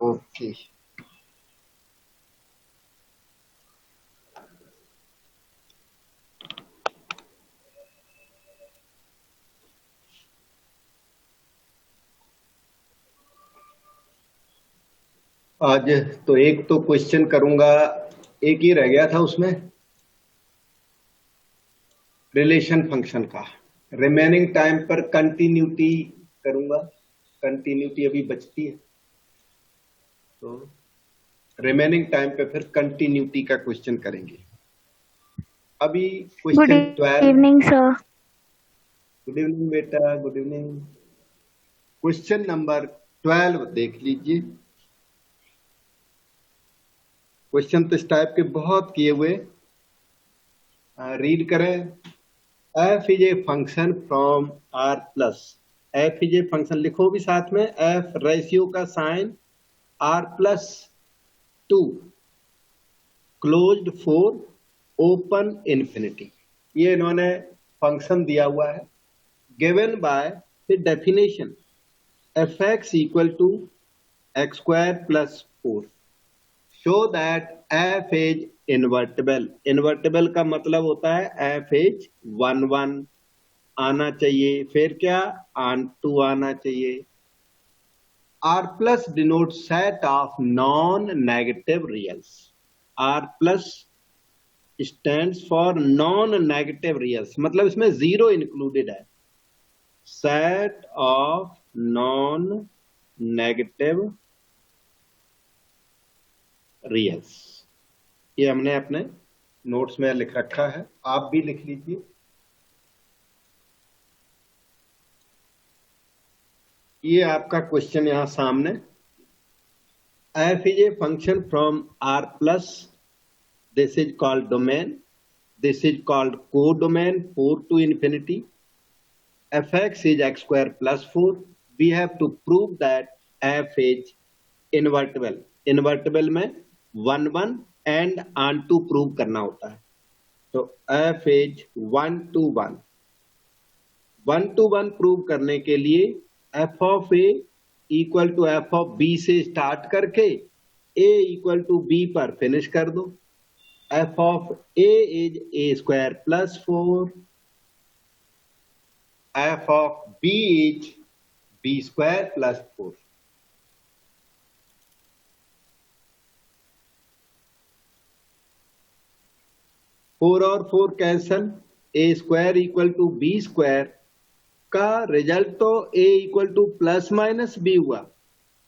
Okay. आज तो एक तो क्वेश्चन करूंगा, एक ही रह गया था उसमें, रिलेशन फंक्शन का। रिमेनिंग टाइम पर कंटिन्यूटी करूंगा, कंटिन्यूटी अभी बचती है, तो रिमेनिंग टाइम पे फिर कंटिन्यूटी का क्वेश्चन करेंगे। अभी good question 12। Evening sir. Good evening बेटा, गुड इवनिंग। क्वेश्चन नंबर 12 देख लीजिए। क्वेश्चन तो इस टाइप के बहुत किए हुए, रीड करें। F is a function from R plus. F is a function लिखो भी साथ में, एफ रेशियो का sign R plus 2, closed four open infinity. ये इन्होंने फंक्शन दिया हुआ है, given by the definition F x equal to x square plus 4, show that F is invertible. Invertible का मतलब होता है एफ इज 1 1 आना चाहिए, फिर क्या ऑन 2 आना चाहिए। R plus denote set of non negative reals. R plus stands for non negative reals, मतलब इसमें जीरो इंक्लूडेड है। Set of non negative reals, ये हमने अपने नोट्स में लिख रखा है, आप भी लिख लीजिए। ये आपका क्वेश्चन यहां सामने। F is a function from R plus, this is called domain, this is called codomain 4 to infinity. fx is x square plus 4. We have to prove that f is invertible. Invertible में 1 1 and on to prove करना होता है, तो f is 1 to 1। 1 to 1 prove करने के लिए f of a equal to f of b से start करके a इक्वल टू b पर फिनिश कर दो। f of a is a square plus 4, f of b is b square plus 4। Four और 4 cancel, A square equal to B square का result तो A equal to plus minus B हुआ,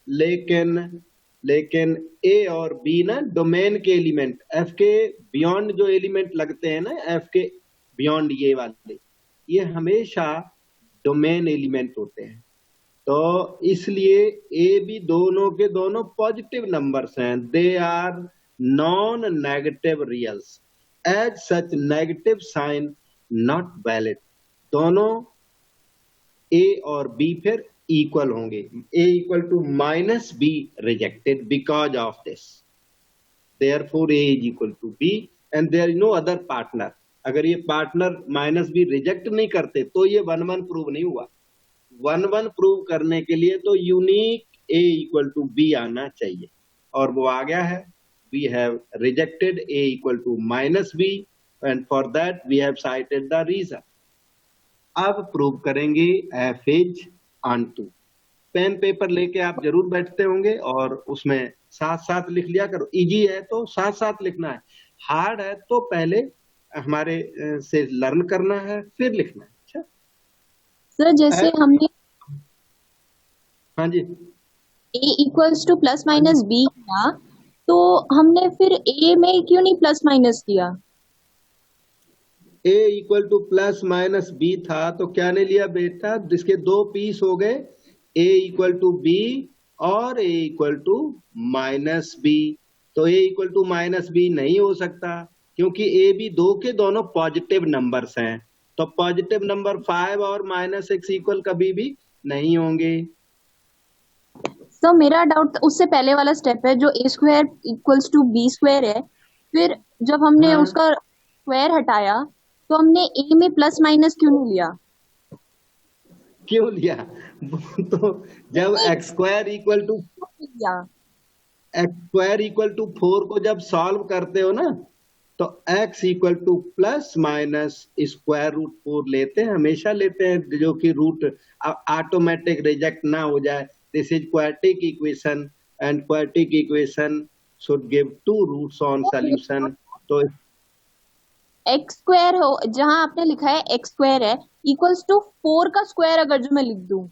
लेकिन A और B ना domain के element, F के beyond जो एलिमेंट लगते हैं ना, एफ के बियॉन्ड ये वाले, ये हमेशा डोमेन एलिमेंट होते हैं। तो इसलिए ए बी दोनों के दोनों पॉजिटिव नंबर्स हैं, they are non negative reals, as such negative sign not valid. दोनों ए और बी फिर इक्वल होंगे, A equal to minus B rejected because of this, therefore A is equal to B and there is no other partner. अगर ये partner minus B reject नहीं करते तो ये 1 1 प्रूव नहीं हुआ। 1 1 प्रूव करने के लिए तो unique a equal to b आना चाहिए, और वो आ गया है। We have rejected a equal to minus b and for that we have cited the reason. अब प्रूव करेंगे f is onto. Pen paper लेके आप जरूर बैठते होंगे और उसमें साथ साथ लिख लिया करो, इजी है तो साथ साथ लिखना है, हार्ड है तो पहले हमारे से लर्न करना है फिर लिखना है। अच्छा सर जैसे हमने हाँ जी, a equals to plus minus b किया, तो हमने फिर a में क्यों नहीं प्लस माइनस किया? A equal to plus minus B था तो क्या ने लिया बेटा, जिसके दो पीस हो गए, ए इक्वल टू बी और ए इक्वल टू माइनस बी। तो A equal to minus B नहीं हो सकता, क्योंकि ए बी दो के दोनों पॉजिटिव नंबर्स हैं, तो पॉजिटिव नंबर 5 और माइनस एक्स इक्वल कभी भी नहीं होंगे। सर मेरा डाउट उससे पहले वाला स्टेप है जो a square equals to B square है, फिर जब हमने हाँ, उसका स्क्वायर हटाया तो हमने a में प्लस माइनस क्यों नहीं लिया? क्यों लिया? वो तो जब नहीं एक्स स्क्वायर इक्वल टू, लिया। एक्स स्क्वायर इक्वल टू 4 को जब सॉल्व करते हो ना, तो x equal to plus minus square root 4 लेते हैं, हमेशा लेते हैं, जो कि रूट ऑटोमेटिक रिजेक्ट ना हो जाए। This is quadratic equation, and quadratic equation should give two roots on solution. तो एक्स स्क्वायर हो, जहां आपने लिखा है एक्स स्क्वायर है इक्वल्स टू 4 का स्क्वायर, अगर जो मैं लिख दूं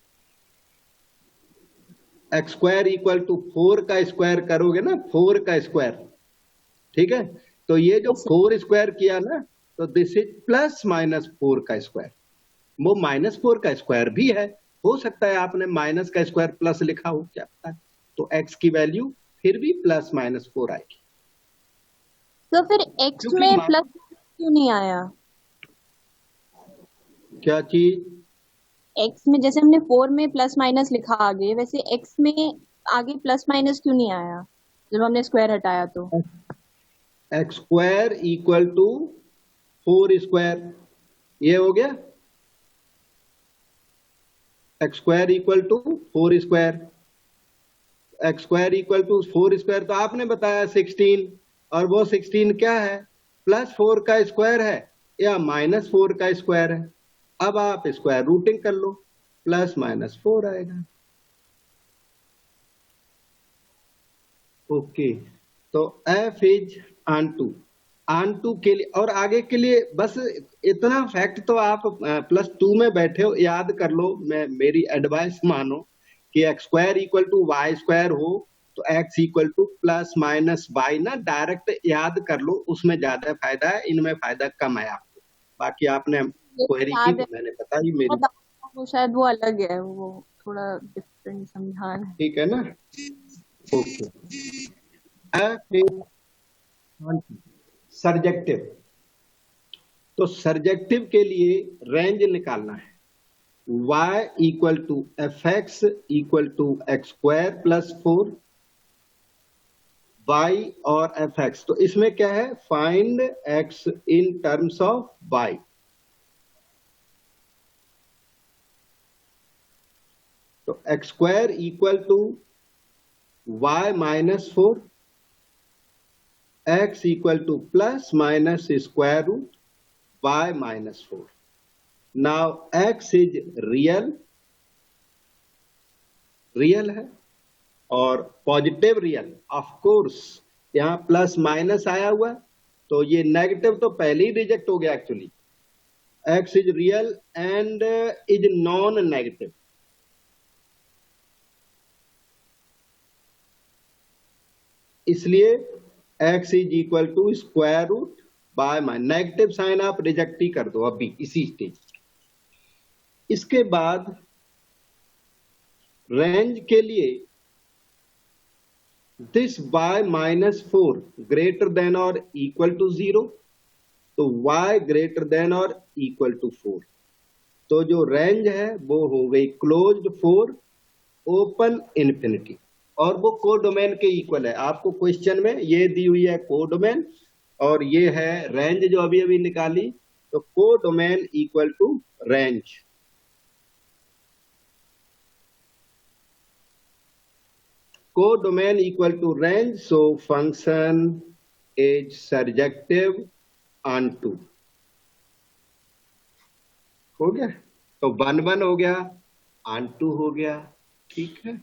एक्स स्क्वायर इक्वल टू 4 का स्क्वायर करोगे ना, 4 का स्क्वायर, ठीक है, तो ये जो 4 स्क्वायर किया ना, तो दिस इज प्लस माइनस 4 का स्क्वायर। वो माइनस 4 का स्क्वायर भी है, हो सकता है आपने माइनस का स्क्वायर प्लस लिखा हो, क्या पता है। तो x की वैल्यू फिर भी प्लस माइनस 4 आएगी। तो फिर एक्स क्योंकि में प्लस क्यों नहीं आया? क्या चीज? एक्स में जैसे हमने 4 में प्लस माइनस लिखा आगे, वैसे एक्स में आगे प्लस माइनस क्यों नहीं आया जब हमने स्क्वायर हटाया? तो x square equal to 4 square, ये हो गया x square equal to 4 square. X square equal to 4 square तो आपने बताया 16, और वो 16 क्या है, प्लस 4 का स्क्वायर है या माइनस 4 का स्क्वायर है। अब आप स्क्वायर रूटिंग कर लो, प्लस माइनस 4 आएगा। ओके, तो f इज ऑन टू के लिए और आगे के लिए बस इतना फैक्ट तो आप +2 में बैठे हो, याद कर लो। मेरी एडवाइस मानो कि x square equal to y square हो, तो x equal to plus minus y ना डायरेक्ट याद कर लो, उसमें ज्यादा फायदा है, इनमें फायदा कम है आपको। बाकी आपने क्वेरी की तो मैंने बताई मेरी, वो शायद वो अलग है, वो थोड़ा डिफरेंट समझान है। ठीक है ना। ओके, सर्जेक्टिव, तो सर्जेक्टिव के लिए रेंज निकालना है, y equal to f x equal to x square plus 4 y और एफ एक्स। तो इसमें क्या है, find x in terms of y। तो x square equal to y minus 4, x equal to plus minus square root y minus 4। Now x is real है और positive real, of course यहां plus minus आया हुआ, तो ये negative तो पहले ही रिजेक्ट हो गया actually. x is real and is non negative, इसलिए x is equal to square root by minus, negative sign आप रिजेक्ट ही कर दो अभी इसी स्टेज। इसके बाद रेंज के लिए this y minus 4 greater than और इक्वल टू 0, तो y ग्रेटर देन और इक्वल टू 4। तो जो रेंज है वो हो गई क्लोज्ड 4 ओपन इन्फिनिटी, और वो कोडोमेन के इक्वल है। आपको क्वेश्चन में ये दी हुई है कोडोमेन, और ये है रेंज जो अभी अभी निकाली, तो codomain equal to range. Codomain equal to range, so function is surjective onto. हो गया, तो 1 1 हो गया, ऑन टू हो गया, ठीक है।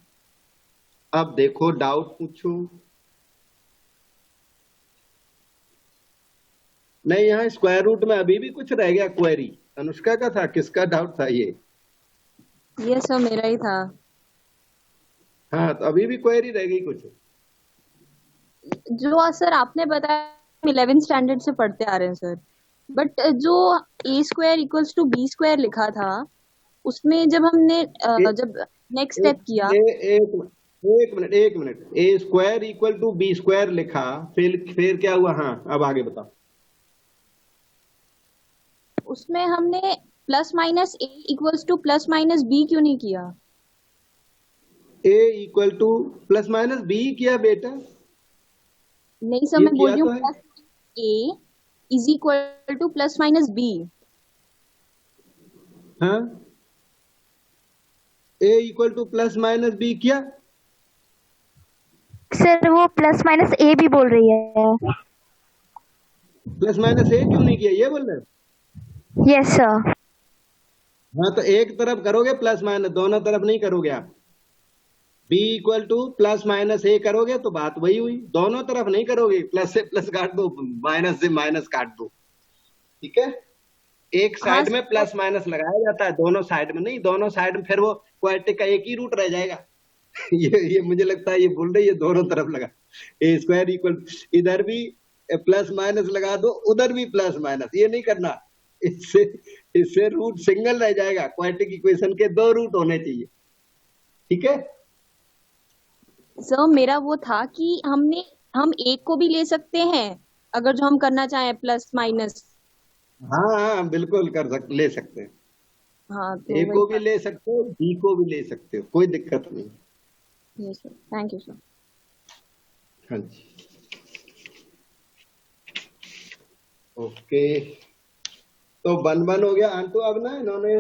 अब देखो डाउट पूछो। नहीं, यहाँ स्क्वायर रूट में अभी भी कुछ रह गया क्वेरी। अनुष्का का था, किसका डाउट था ये? सर मेरा ही था। हाँ, तो अभी भी क्वेरी रह गई कुछ। जो सर आपने बताया 11th स्टैंडर्ड से पढ़ते आ रहे हैं सर, बट जो a square equals to b square लिखा था, उसमें जब हमने जब नेक्स्ट स्टेप किया, एक minute, a square equal to B square लिखा, फिर क्या हुआ? हाँ, अब आगे बताओ। उसमें हमने plus minus a equals to plus minus b क्यों नहीं किया? a equal to plus minus b किया बेटा। नहीं सर, मैं बोल रही हूँ plus a is equal to plus minus b। हाँ, a equal to plus minus b किया सर, सर वो प्लस माइनस ए भी बोल रही है। प्लस माइनस ए क्यों नहीं किया, ये बोल रहे? Yes sir. हाँ तो एक तरफ करोगे प्लस माइनस, दोनों तरफ नहीं करोगे आप। B equal to plus minus A करोगे तो बात वही हुई, दोनों तरफ नहीं करोगे, प्लस से प्लस काट दो, माइनस से माइनस काट दो, ठीक है। एक हाँ साइड में प्लस माइनस लगाया जाता है, दोनों साइड में नहीं, दोनों साइड में फिर वो क्वाड्रेटिक का एक ही रूट रह जाएगा। ये मुझे लगता है ये बोल रही है दोनों तरफ लगा, ए स्क्वायर इक्वल, इधर भी प्लस माइनस लगा दो, उधर भी प्लस माइनस, ये नहीं करना, इससे इससे रूट सिंगल रह जाएगा, क्वाड्रेटिक इक्वेशन के दो रूट होने चाहिए, ठीक है। सर मेरा वो था कि हम एक को भी ले सकते हैं अगर जो हम करना चाहें प्लस माइनस। हाँ हाँ बिल्कुल ले सकते हैं, हाँ तो ए वही को भी था। ले सकते हो, बी को भी ले सकते हो, कोई दिक्कत नहीं। Yes sir, thank you sir. हाँ जी, ओके, तो 1-1 हो गया आंटू। अब ना इन्होंने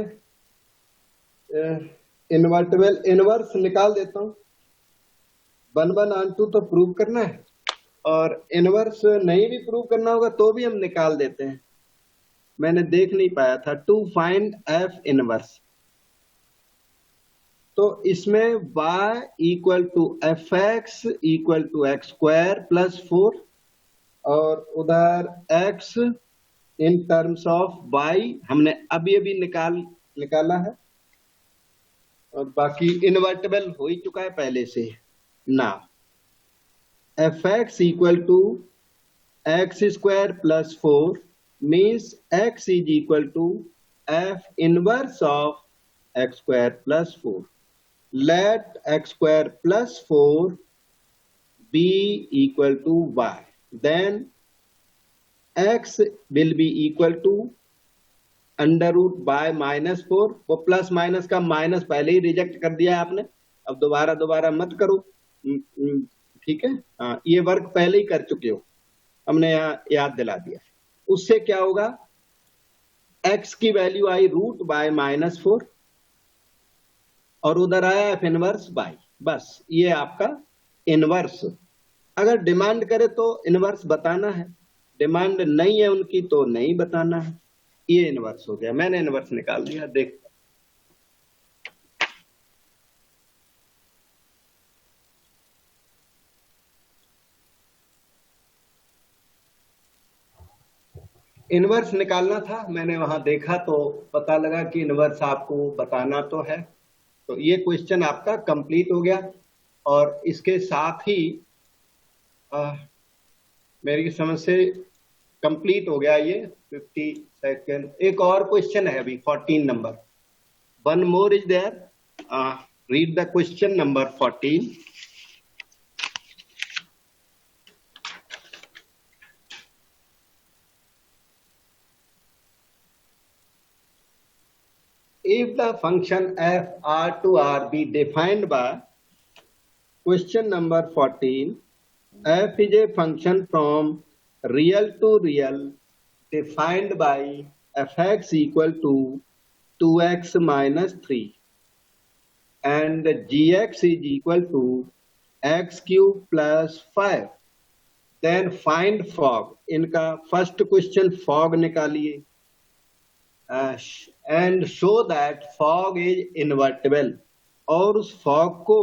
इन्वर्टिबल इनवर्स निकाल देता हूँ। 1-1 आंटू तो प्रूव करना है, और इनवर्स नहीं भी प्रूव करना होगा तो भी हम निकाल देते हैं, मैंने देख नहीं पाया था। टू फाइंड एफ इनवर्स, तो इसमें y equal to f x equal to x square plus 4, और उधर x in terms of y हमने अभी अभी निकाला है, और बाकी इन्वर्टिबल हो ही चुका है पहले से ना। F x equal to x square plus 4 means x is equal to f inverse of x square plus 4। Let x square plus 4 be equal to y. Then x will be equal to under root by minus 4। वो plus minus का minus पहले ही reject कर दिया है आपने, अब दोबारा मत करो, ठीक है। हाँ, ये वर्क पहले ही कर चुके हो, हमने यहाँ याद दिला दिया। उससे क्या होगा, x की वैल्यू आई रूट बाय माइनस 4, और उधर आया एफ इनवर्स बाई, बस ये आपका इनवर्स। अगर डिमांड करे तो इनवर्स बताना है, डिमांड नहीं है उनकी तो नहीं बताना है, ये इनवर्स हो गया, मैंने इनवर्स निकाल दिया। देख इनवर्स निकालना था, मैंने वहां देखा तो पता लगा कि इनवर्स आपको बताना तो है। तो ये क्वेश्चन आपका कंप्लीट हो गया, और इसके साथ ही मेरी समझ से कंप्लीट हो गया ये 50 सेकेंड। एक और क्वेश्चन है अभी 14 number, one more is there, read the question number 14। If the function f r to r be defined by, question number 14, f is a function from real to real defined by fx equal to 2x minus 3 and gx is equal to x cube plus 5, then find fog। इनका first question fog निकालिए, and show that fog is invertible, और उस fog को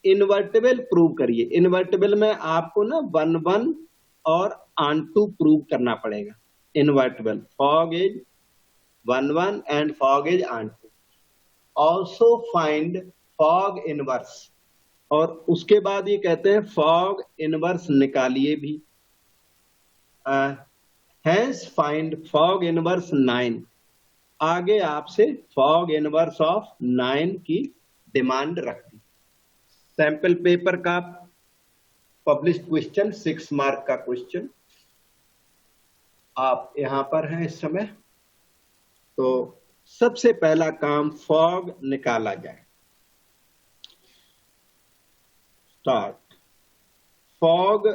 invertible prove करिए। Invertible में आपको ना 1-1 और आंटू प्रूव करना पड़ेगा। Invertible fog is 1-1 and fog is onto. Also find fog inverse, और उसके बाद ये कहते हैं फॉग इनवर्स निकालिए भी। हैंस फाइंड फॉग इनवर्स 9, आगे आपसे फॉग इनवर्स ऑफ 9 की डिमांड रख दी। सैंपल पेपर का पब्लिश्ड क्वेश्चन 6 मार्क का क्वेश्चन, आप यहां पर हैं इस समय। तो सबसे पहला काम फॉग निकाला जाए। Start. Fog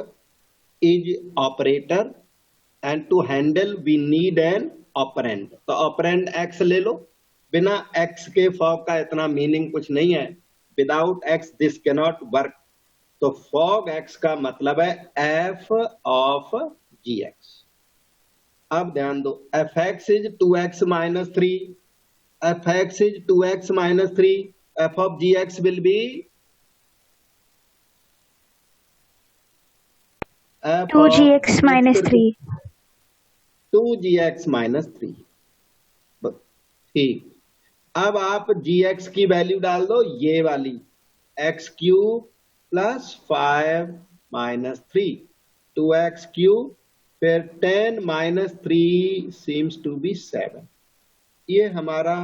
is operator and to handle we need an operand. तो ऑपरेंड एक्स ले लो, बिना एक्स के फॉग का इतना मीनिंग कुछ नहीं है, without x this cannot work. तो fog x का मतलब है f ऑफ gx। अब ध्यान दो, fx is 2x minus 3, fx is 2x minus 3, f of gx will be f 2gx of minus 3. 2gx minus 3। ठीक, अब आप gx की वैल्यू डाल दो, ये वाली x cube plus 5 minus 3, 2x cube, फिर 10 माइनस 3 सीम्स टू बी 7। ये हमारा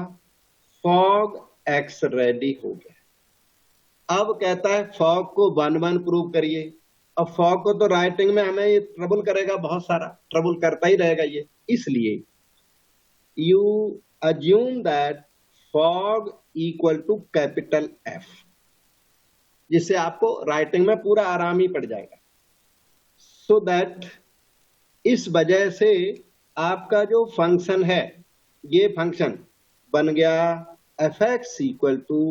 fog x रेडी हो गया। अब कहता है fog को 1 1 प्रूव करिए। अब fog को तो राइटिंग में हमें ये ट्रबल करेगा, बहुत सारा ट्रबल करता ही रहेगा ये, इसलिए you assume that fog equal to capital F, जिससे आपको राइटिंग में पूरा आराम ही पड़ जाएगा। सो दैट इस वजह से आपका जो फंक्शन है, ये फंक्शन बन गया fx equal to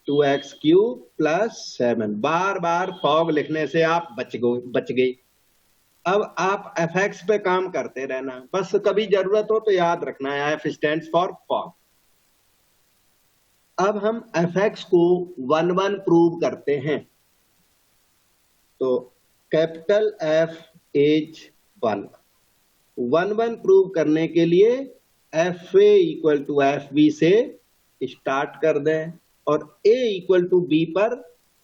2x cube plus 7। बार बार fog लिखने से आप बच गए। अब आप fx पे काम करते रहना, बस कभी जरूरत हो तो याद रखना है f स्टैंड्स फॉर fog। अब हम fx को 1 1 प्रूव करते हैं, तो कैपिटल F इज 1 1 प्रूव करने के लिए fa इक्वल टू fb से स्टार्ट कर दें और a इक्वल टू b पर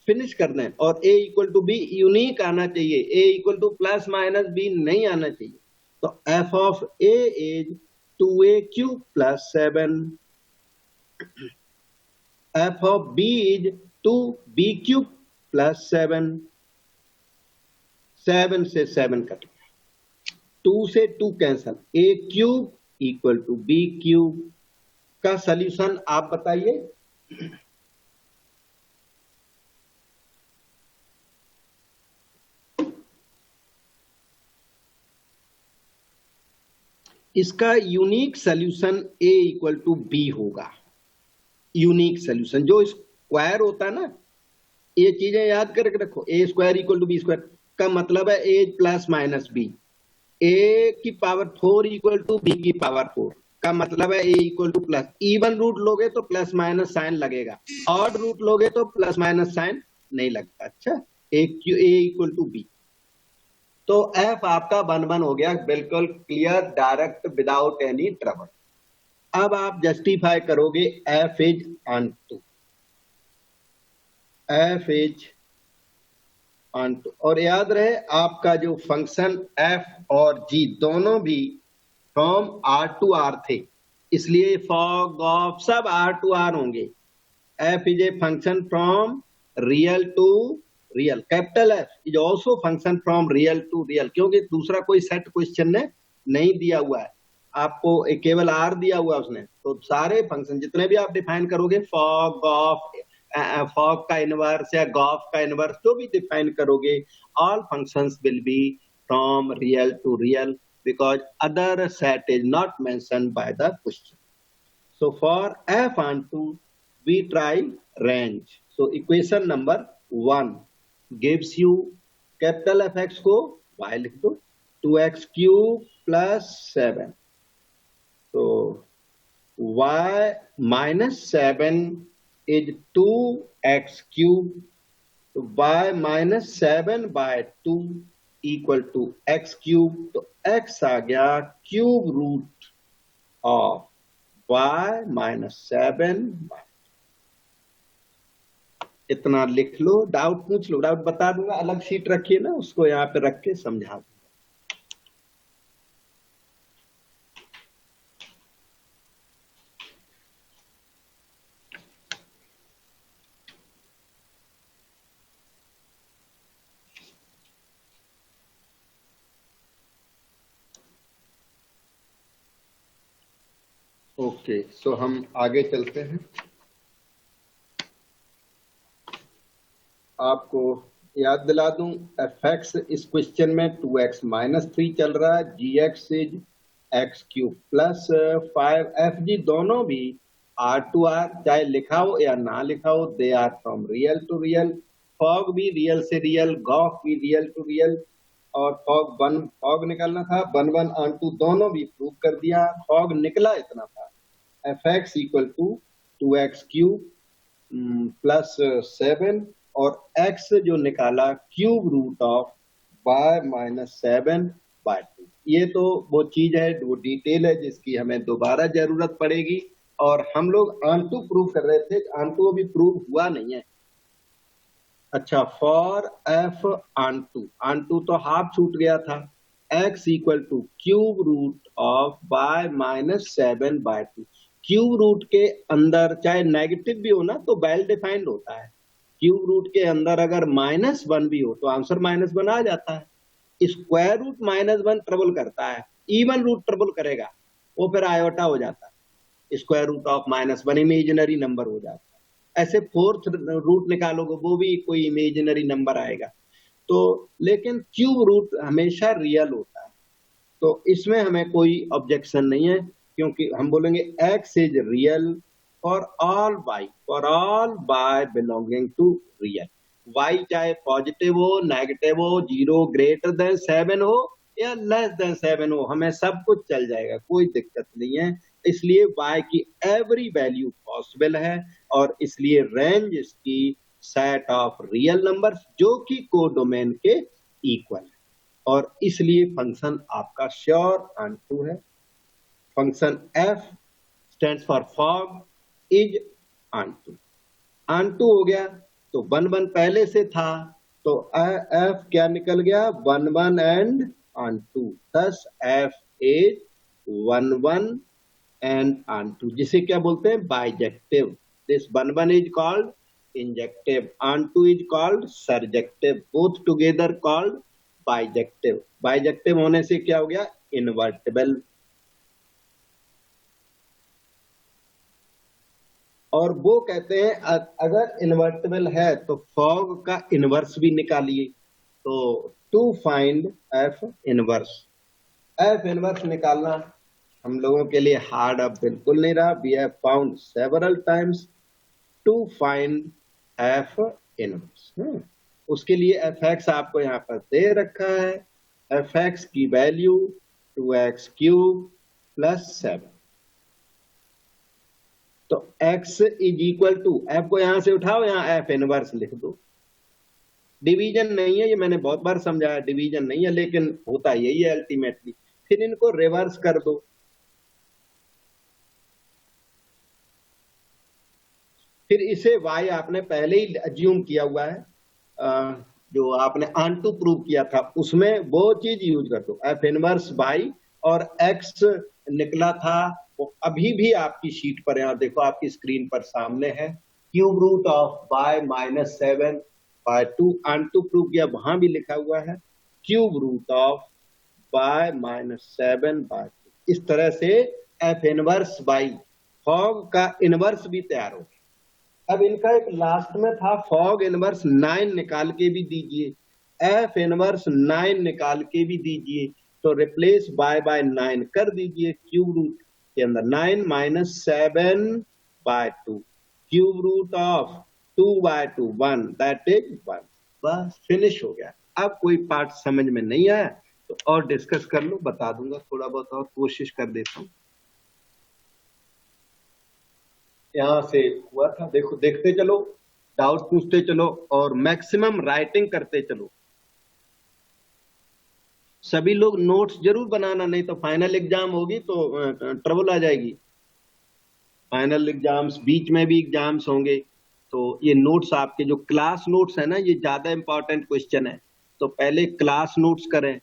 फिनिश कर दें, और a equal to b unique आना चाहिए, a equal to plus minus b नहीं आना चाहिए। तो f of a is 2a cube plus 7, f of b is 2b cube plus 7, 7 से 7 कट गया, 2 से 2 cancel, a cube equal to b cube. का सॉल्यूशन आप बताइए। इसका unique solution a equal to b होगा। यूनिक सोल्यूशन जो square होता है ना, ये चीजें याद करके रखो, A square equal to B square का मतलब है A plus minus B, A की पावर 4 इक्वल टू बी की पावर 4 का मतलब है A equal to plus. Even root लोगे तो प्लस माइनस साइन लगेगा, ऑड रूट लोगे तो प्लस माइनस साइन नहीं लगता। अच्छा, ए इक्वल टू बी, तो एफ आपका 1 1 हो गया, बिल्कुल clear, direct, without any trouble. अब आप जस्टिफाई करोगे f is onto, f is onto, और याद रहे आपका जो फंक्शन f और g दोनों भी फ्रॉम R टू R थे, इसलिए fog of सब R टू R होंगे। f is a function from real to real, capital F is also function from real to real, क्योंकि दूसरा कोई सेट क्वेश्चन ने नहीं दिया हुआ है आपको, एक केवल आर दिया हुआ उसने। तो सारे फंक्शन जितने भी आप डिफाइन करोगे, फॉग, गॉफ, फॉग का इनवर्स या गॉफ का इनवर्स, जो भी डिफाइन करोगे, all functions will be from real to real, because other set is not mentioned by the question. So for f onto we try range. So equation number 1 gives you capital fx को y लिख दो, 2x cube plus 7, तो y minus 7 is 2x cube, तो y minus 7 by 2 equal to x cube, तो x आ गया cube root of y minus 7 by. इतना लिख लो, डाउट पूछ लो, डाउट बता दूंगा, अलग शीट रखिए ना, उसको यहाँ पे रख के समझा दूंगा। ओके, सो हम आगे चलते हैं। आपको याद दिला दूं, fx इस क्वेश्चन में 2x माइनस 3 चल रहा है, gx is x cube plus 5, fg दोनों भी R टू R, चाहे लिखा हो या ना लिखा हो, they are from real to real. Fog भी रियल से रियल, गॉफ भी रियल टू रियल, और फॉग निकालना था, 1 ऑन 2 दोनों भी प्रूव कर दिया। फॉग निकला इतना था, f x equal to 2x³ plus 7, और x जो निकाला cube root of y minus 7/2। ये तो वो चीज है, वो डिटेल है जिसकी हमें दोबारा जरूरत पड़ेगी। और हम लोग आंटू प्रूव कर रहे थे, आंटू अभी प्रूव हुआ नहीं है। अच्छा, फॉर एफ आंटू तो हाफ छूट गया था, x equal to cube root of y minus 7/2। Cube root के अंदर चाहे नेगेटिव भी हो ना तो वेल डिफाइंड होता है। क्यूब रूट के अंदर अगर -1 भी हो तो आंसर -1 आ जाता है। स्क्वायर रूट -1 ट्रबल करता है, इवन रूट ट्रबल करेगा, वो फिर आयोटा हो जाता है, square root of -1 imaginary number हो जाता है। ऐसे फोर्थ रूट निकालोगे वो भी कोई इमेजिनरी नंबर आएगा। तो लेकिन क्यूब रूट हमेशा रियल होता है, तो इसमें हमें कोई ऑब्जेक्शन नहीं है, क्योंकि हम बोलेंगे x is real for all y belonging to real. y चाहे पॉजिटिव हो, नेगेटिव हो, 0 ग्रेटर देन 7 हो या लेस देन 7 हो, हमें सब कुछ चल जाएगा, कोई दिक्कत नहीं है। इसलिए y की एवरी वैल्यू पॉसिबल है, और इसलिए रेंज इसकी सेट ऑफ रियल नंबर्स जो कि कोडोमेन के इक्वल है, और इसलिए फंक्शन आपका श्योर आंटू है। Function f stands for fog is onto. Onto हो गया तो 1 पहले से था, तो f क्या निकल गया, 1 and onto, thus f is 1 and onto, जिसे क्या बोलते हैं, bijective. This 1 is called injective, onto is called surjective, both together called bijective. Bijective होने से क्या हो गया, इनवर्टिबल। और वो कहते हैं अगर इन्वर्टिबल है तो फॉग का इनवर्स भी निकालिए। तो टू फाइंड एफ इनवर्स निकालना हम लोगों के लिए हार्ड अब बिल्कुल नहीं रहा। We have found several times to find f inverse. उसके लिए एफ एक्स आपको यहाँ पर दे रखा है, एफ एक्स की वैल्यू 2x³ प्लस 7। तो x is equal to, f को यहां से उठाओ, यहाँ f इनवर्स लिख दो। डिवीजन नहीं है, ये मैंने बहुत बार समझाया, डिवीजन नहीं है, लेकिन होता यही है अल्टीमेटली। फिर इनको रिवर्स कर दो, फिर इसे y आपने पहले ही अज्यूम किया हुआ है, जो आपने आंटू प्रूव किया था उसमें वो चीज यूज कर दो, f इनवर्स y, और x निकला था वो अभी भी आपकी शीट पर, यहाँ देखो आपकी स्क्रीन पर सामने है, cube root of y minus 7/2। Onto prove किया, वहां भी लिखा हुआ है cube root of y minus 7/2। इस तरह से f इनवर्स y, फॉग का इनवर्स भी तैयार हो गया। अब इनका एक लास्ट में था फॉग इनवर्स 9 निकाल के भी दीजिए, f इनवर्स 9 निकाल के भी दीजिए। तो रिप्लेस y बाय 9 कर दीजिए, क्यूब रूट के अंदर 9 minus 7/2, cube root of 2/2 1, that is 1। बस फिनिश हो गया। अब कोई पार्ट समझ में नहीं आया तो और डिस्कस कर लो, बता दूंगा, थोड़ा बहुत और कोशिश कर देता हूँ। यहां से हुआ था, देखो देखते चलो, डाउट पूछते चलो, और मैक्सिमम राइटिंग करते चलो। सभी लोग नोट्स जरूर बनाना, नहीं तो फाइनल एग्जाम होगी तो ट्रबल आ जाएगी। फाइनल एग्जाम्स, बीच में भी एग्जाम्स होंगे, तो ये नोट्स आपके जो क्लास नोट्स है ना, ये ज्यादा इंपॉर्टेंट क्वेश्चन है, तो पहले क्लास नोट्स करें,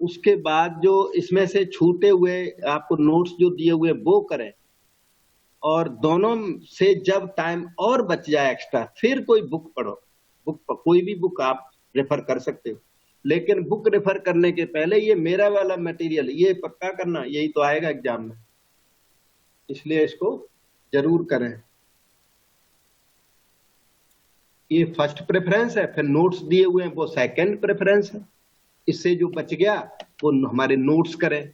उसके बाद जो इसमें से छूटे हुए आपको नोट्स जो दिए हुए वो करें, और दोनों से जब टाइम और बच जाए एक्स्ट्रा फिर कोई बुक पढ़ो। कोई भी बुक आप रेफर कर सकते हो, लेकिन बुक रेफर करने के पहले ये मेरा वाला मटेरियल ये पक्का करना, यही तो आएगा एग्जाम में, इसलिए इसको जरूर करें। ये फर्स्ट प्रेफरेंस है, फिर नोट्स दिए हुए हैं वो सेकंड प्रेफरेंस है। इससे जो बच गया वो हमारे नोट्स करें,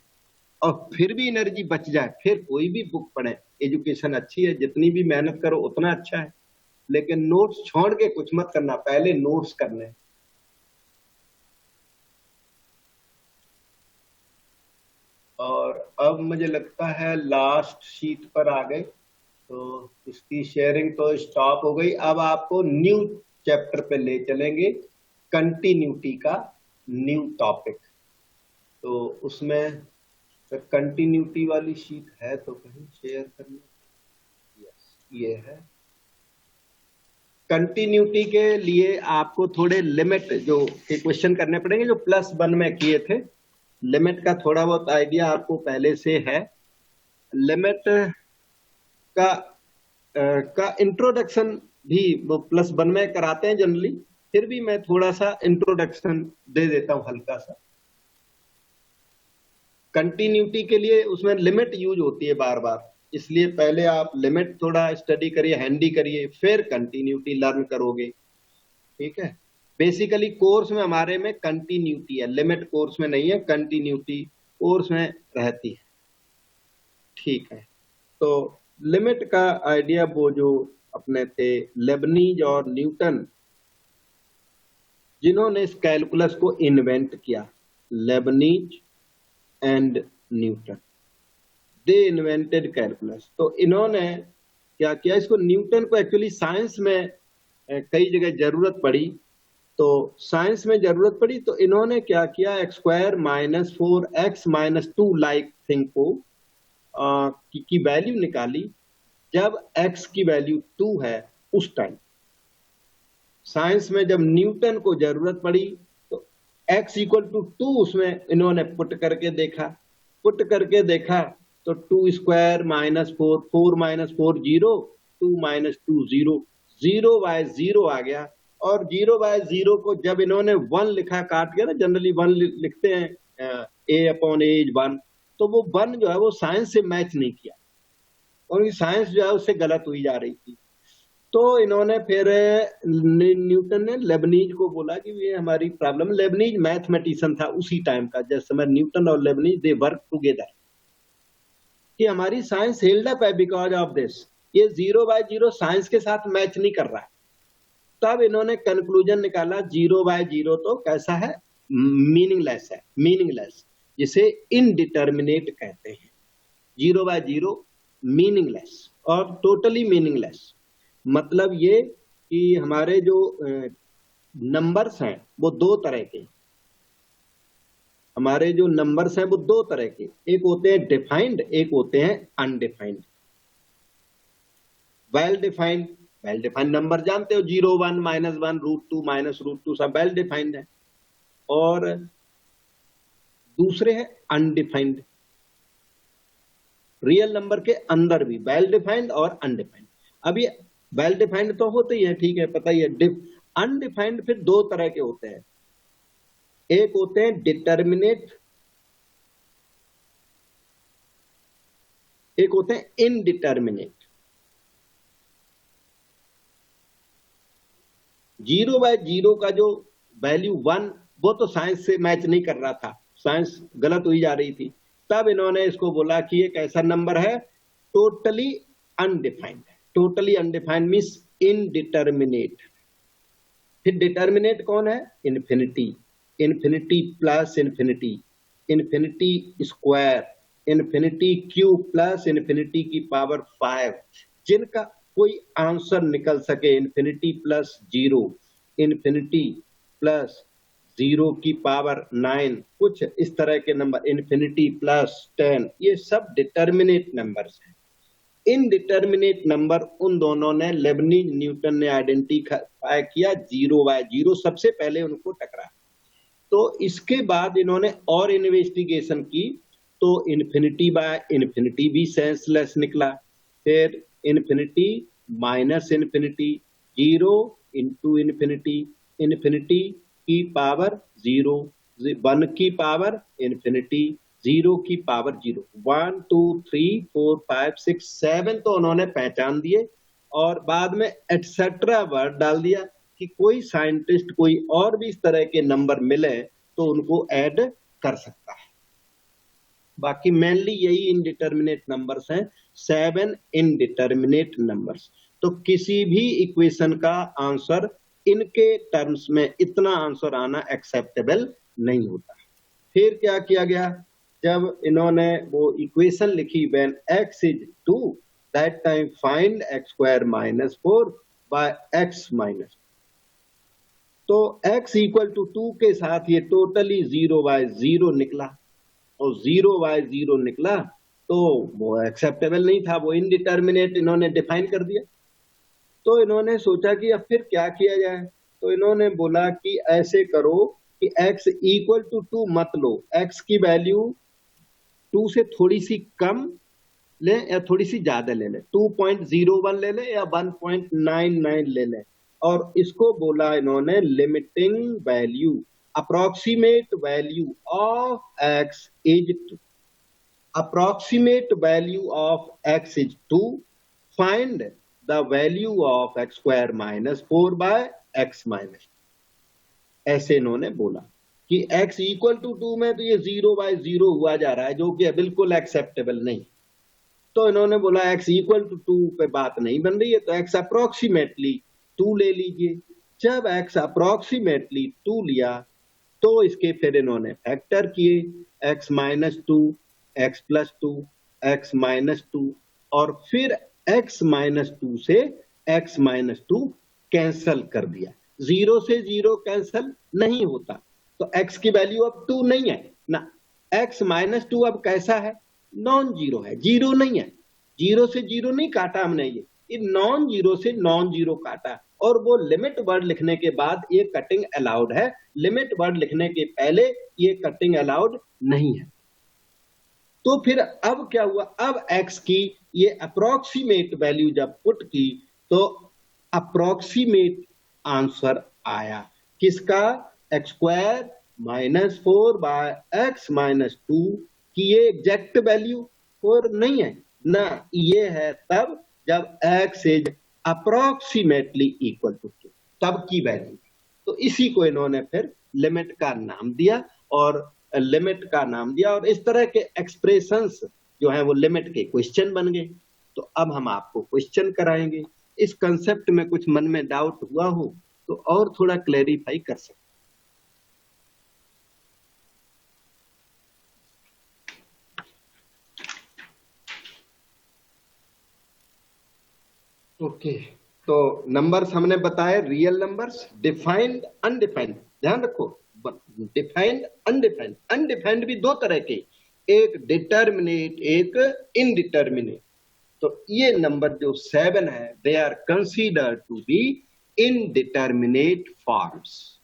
और फिर भी एनर्जी बच जाए फिर कोई भी बुक पढ़ें। एजुकेशन अच्छी है, जितनी भी मेहनत करो उतना अच्छा है। लेकिन नोट्स छोड़ के कुछ मत करना, पहले नोट्स करने। और अब मुझे लगता है लास्ट शीट पर आ गए, तो इसकी शेयरिंग तो स्टॉप हो गई। अब आपको न्यू चैप्टर पे ले चलेंगे, कंटिन्यूटी का न्यू टॉपिक। तो उसमें कंटिन्यूटी वाली शीट है तो कहीं शेयर करना। यस, ये है। कंटिन्यूटी के लिए आपको थोड़े लिमिट जो के क्वेश्चन करने पड़ेंगे, जो +1 में किए थे। लिमिट का थोड़ा बहुत आइडिया आपको पहले से है। लिमिट का इंट्रोडक्शन भी वो +1 में कराते हैं जनरली, फिर भी मैं थोड़ा सा इंट्रोडक्शन दे देता हूं हल्का सा। कंटिन्यूटी के लिए उसमें लिमिट यूज होती है बार बार, इसलिए पहले आप लिमिट थोड़ा स्टडी करिए, हैंडी करिए, फिर कंटिन्यूटी लर्न करोगे। ठीक है। बेसिकली कोर्स में हमारे में कंटिन्यूटी है, लिमिट कोर्स में नहीं है, कंटिन्यूटी कोर्स में रहती है। ठीक है। तो लिमिट का आइडिया वो जो अपने थे लेबनीज और न्यूटन, जिन्होंने इस कैलकुलस को इन्वेंट किया। Lebanese and Newton, they invented calculus. तो इन्होंने क्या किया, इसको न्यूटन को एक्चुअली साइंस में कई जगह जरूरत पड़ी, तो साइंस में जरूरत पड़ी तो इन्होंने क्या किया, x² - 4x - 2 लाइक थिंग को की वैल्यू निकाली जब x की वैल्यू 2 है उस टाइम। साइंस में जब न्यूटन को जरूरत पड़ी तो x = 2 उसमें इन्होंने पुट करके देखा तो 2² - 4 4 - 4 0, 2 - 2 0, 0/0 आ गया। और 0/0 को जब इन्होंने 1 लिखा काट के ना, जनरली 1 लिखते हैं, A/A 1, तो वो 1 जो है वो साइंस से मैच नहीं किया, और साइंस जो है उससे गलत हुई जा रही थी। तो इन्होंने फिर न्यूटन ने लेबनीज को बोला कि ये हमारी प्रॉब्लम। लेबनीज मैथमेटिशियन था उसी टाइम का, जिस समय न्यूटन और लेबनीज दे वर्क टुगेदर, कि हमारी साइंस हेल्ड अप है बिकॉज ऑफ दिस, ये 0/0 साइंस के साथ मैच नहीं कर रहा है। तब इन्होंने कंक्लूजन निकाला 0/0 तो कैसा है, मीनिंगलेस है, मीनिंगलेस, जिसे इनडिटर्मिनेट कहते हैं। 0/0 मीनिंगलेस और टोटली मीनिंगलेस। मतलब ये कि हमारे जो नंबर्स हैं वो 2 तरह के, हमारे जो नंबर्स हैं वो 2 तरह के, एक होते हैं डिफाइंड, एक होते हैं अनडिफाइंड। वेल डिफाइंड नंबर जानते हो, 0 1 -1 √2 -√2 सब वेल डिफाइंड है। और दूसरे है अनडिफाइंड, रियल नंबर के अंदर भी वेल डिफाइंड और अनडिफाइंड। अब ये वेल डिफाइंड तो होते ही है, ठीक है, पता ही है। अनडिफाइंड फिर 2 तरह के होते हैं, एक होते हैं डिटर्मिनेट, एक होते हैं इनडिटर्मिनेट। 0/0 का जो वैल्यू 1, वो तो साइंस से मैच नहीं कर रहा था, साइंस गलत हुई जा रही थी। तब इन्होंने इसको बोला कि एक ऐसा नंबर है totally undefined. Totally undefined means indeterminate. फिर डिटर्मिनेट कौन है, infinity, infinity plus infinity, infinity square, infinity cube plus infinity की पावर 5, जिनका कोई आंसर निकल सके। इन्फिनिटी प्लस 0, इन्फिनिटी प्लस 0 की पावर 9, कुछ इस तरह के नंबर, इन्फिनिटी प्लस 10, ये सब डिटर्मिनेट नंबर्स हैं। इनडिटर्मिनेट नंबर उन दोनों ने, लेबनीज न्यूटन ने आइडेंटिफाई किया, 0/0 सबसे पहले उनको टकरा। तो इसके बाद इन्होंने और इन्वेस्टिगेशन की, तो इन्फिनिटी भी सेंसलेस निकला। फिर infinity minus infinity, 0 into infinity, infinity की पावर 0, 1 की पावर इन्फिनिटी, 0 की पावर 0, 1 2 3 4 5 6 7 तो उन्होंने पहचान दिए। और बाद में एटसेट्रा वर्ड डाल दिया कि कोई साइंटिस्ट कोई और भी इस तरह के नंबर मिले तो उनको ऐड कर सकता है। बाकी मेनली यही इनडिटर्मिनेट नंबर्स हैं, 7 इनडिटर्मिनेट नंबर्स। तो किसी भी इक्वेशन का आंसर इनके टर्म्स में इतना आंसर आना एक्सेप्टेबल नहीं होता। फिर क्या किया गया, जब इन्होंने वो इक्वेशन लिखी when x is 2 that time find x square minus 4 by x minus, तो x इक्वल टू 2 के साथ ये टोटली 0/0 निकला, और 0/0 निकला तो वो एक्सेप्टेबल नहीं था, वो इनडिटर्मिनेट इन्होंने डिफाइन कर दिया। तो इन्होंने सोचा कि अब फिर क्या किया जाए, तो इन्होंने बोला कि ऐसे करो कि x इक्वल टू 2 मत लो, x की वैल्यू 2 से थोड़ी सी कम ले या थोड़ी सी ज्यादा ले ले, 2.01 ले ले या 1.99 ले ले, और इसको बोला इन्होंने limiting value, approximate value of x is 2, approximate value of x is 2, find the value of x square minus 4 by x minus, ऐसे इन्होंने बोला कि x इक्वल टू 2 में तो ये 0/0 हुआ जा रहा है, जो कि बिल्कुल एक्सेप्टेबल नहीं। तो इन्होंने बोला x इक्वल टू 2 पे बात नहीं बन रही है, तो x अप्रोक्सीमेटली 2 ले लीजिए। जब x अप्रोक्सीमेटली 2 लिया तो इसके फिर इन्होंने फैक्टर किए, x minus 2, x plus 2, x minus 2, और फिर x माइनस 2 से x माइनस 2 कैंसल कर दिया। 0 से 0 कैंसल नहीं होता, तो x की वैल्यू अब 2 नहीं है ना, x माइनस 2 अब कैसा है, नॉन जीरो है, जीरो नहीं है, 0 से 0 नहीं काटा हमने, ये नॉन जीरो से नॉन जीरो काटा, और वो लिमिट वर्ड लिखने के बाद ये कटिंग अलाउड है, लिमिट वर्ड लिखने के पहले ये कटिंग अलाउड नहीं है। तो फिर अब क्या हुआ, अब x की ये अप्रोक्सीमेट वैल्यू जब पुट की तो अप्रोक्सीमेट आंसर आया किसका, x square minus 4 by x minus 2 की ये एग्जैक्ट वैल्यू 4 नहीं है ना, ये है तब जब x is approximately equal to 2, तब की वैल्यू। तो इसी को इन्होंने फिर लिमिट का नाम दिया, और लिमिट का नाम दिया, और इस तरह के एक्सप्रेशंस जो हैं वो लिमिट के क्वेश्चन बन गए। तो अब हम आपको क्वेश्चन कराएंगे, इस कंसेप्ट में कुछ मन में डाउट हुआ हो तो और थोड़ा क्लैरिफाई कर सकते। ओके, तो नंबर्स हमने बताए, रियल नंबर्स, डिफाइंड, अनडिफाइंड, ध्यान रखो, डिफाइंड, अनडिफाइंड, अनडिफाइंड भी दो तरह के, एक डिटर्मिनेट, एक इनडिटर्मिनेट। तो ये नंबर जो 7 है, they are considered to be indeterminate forms.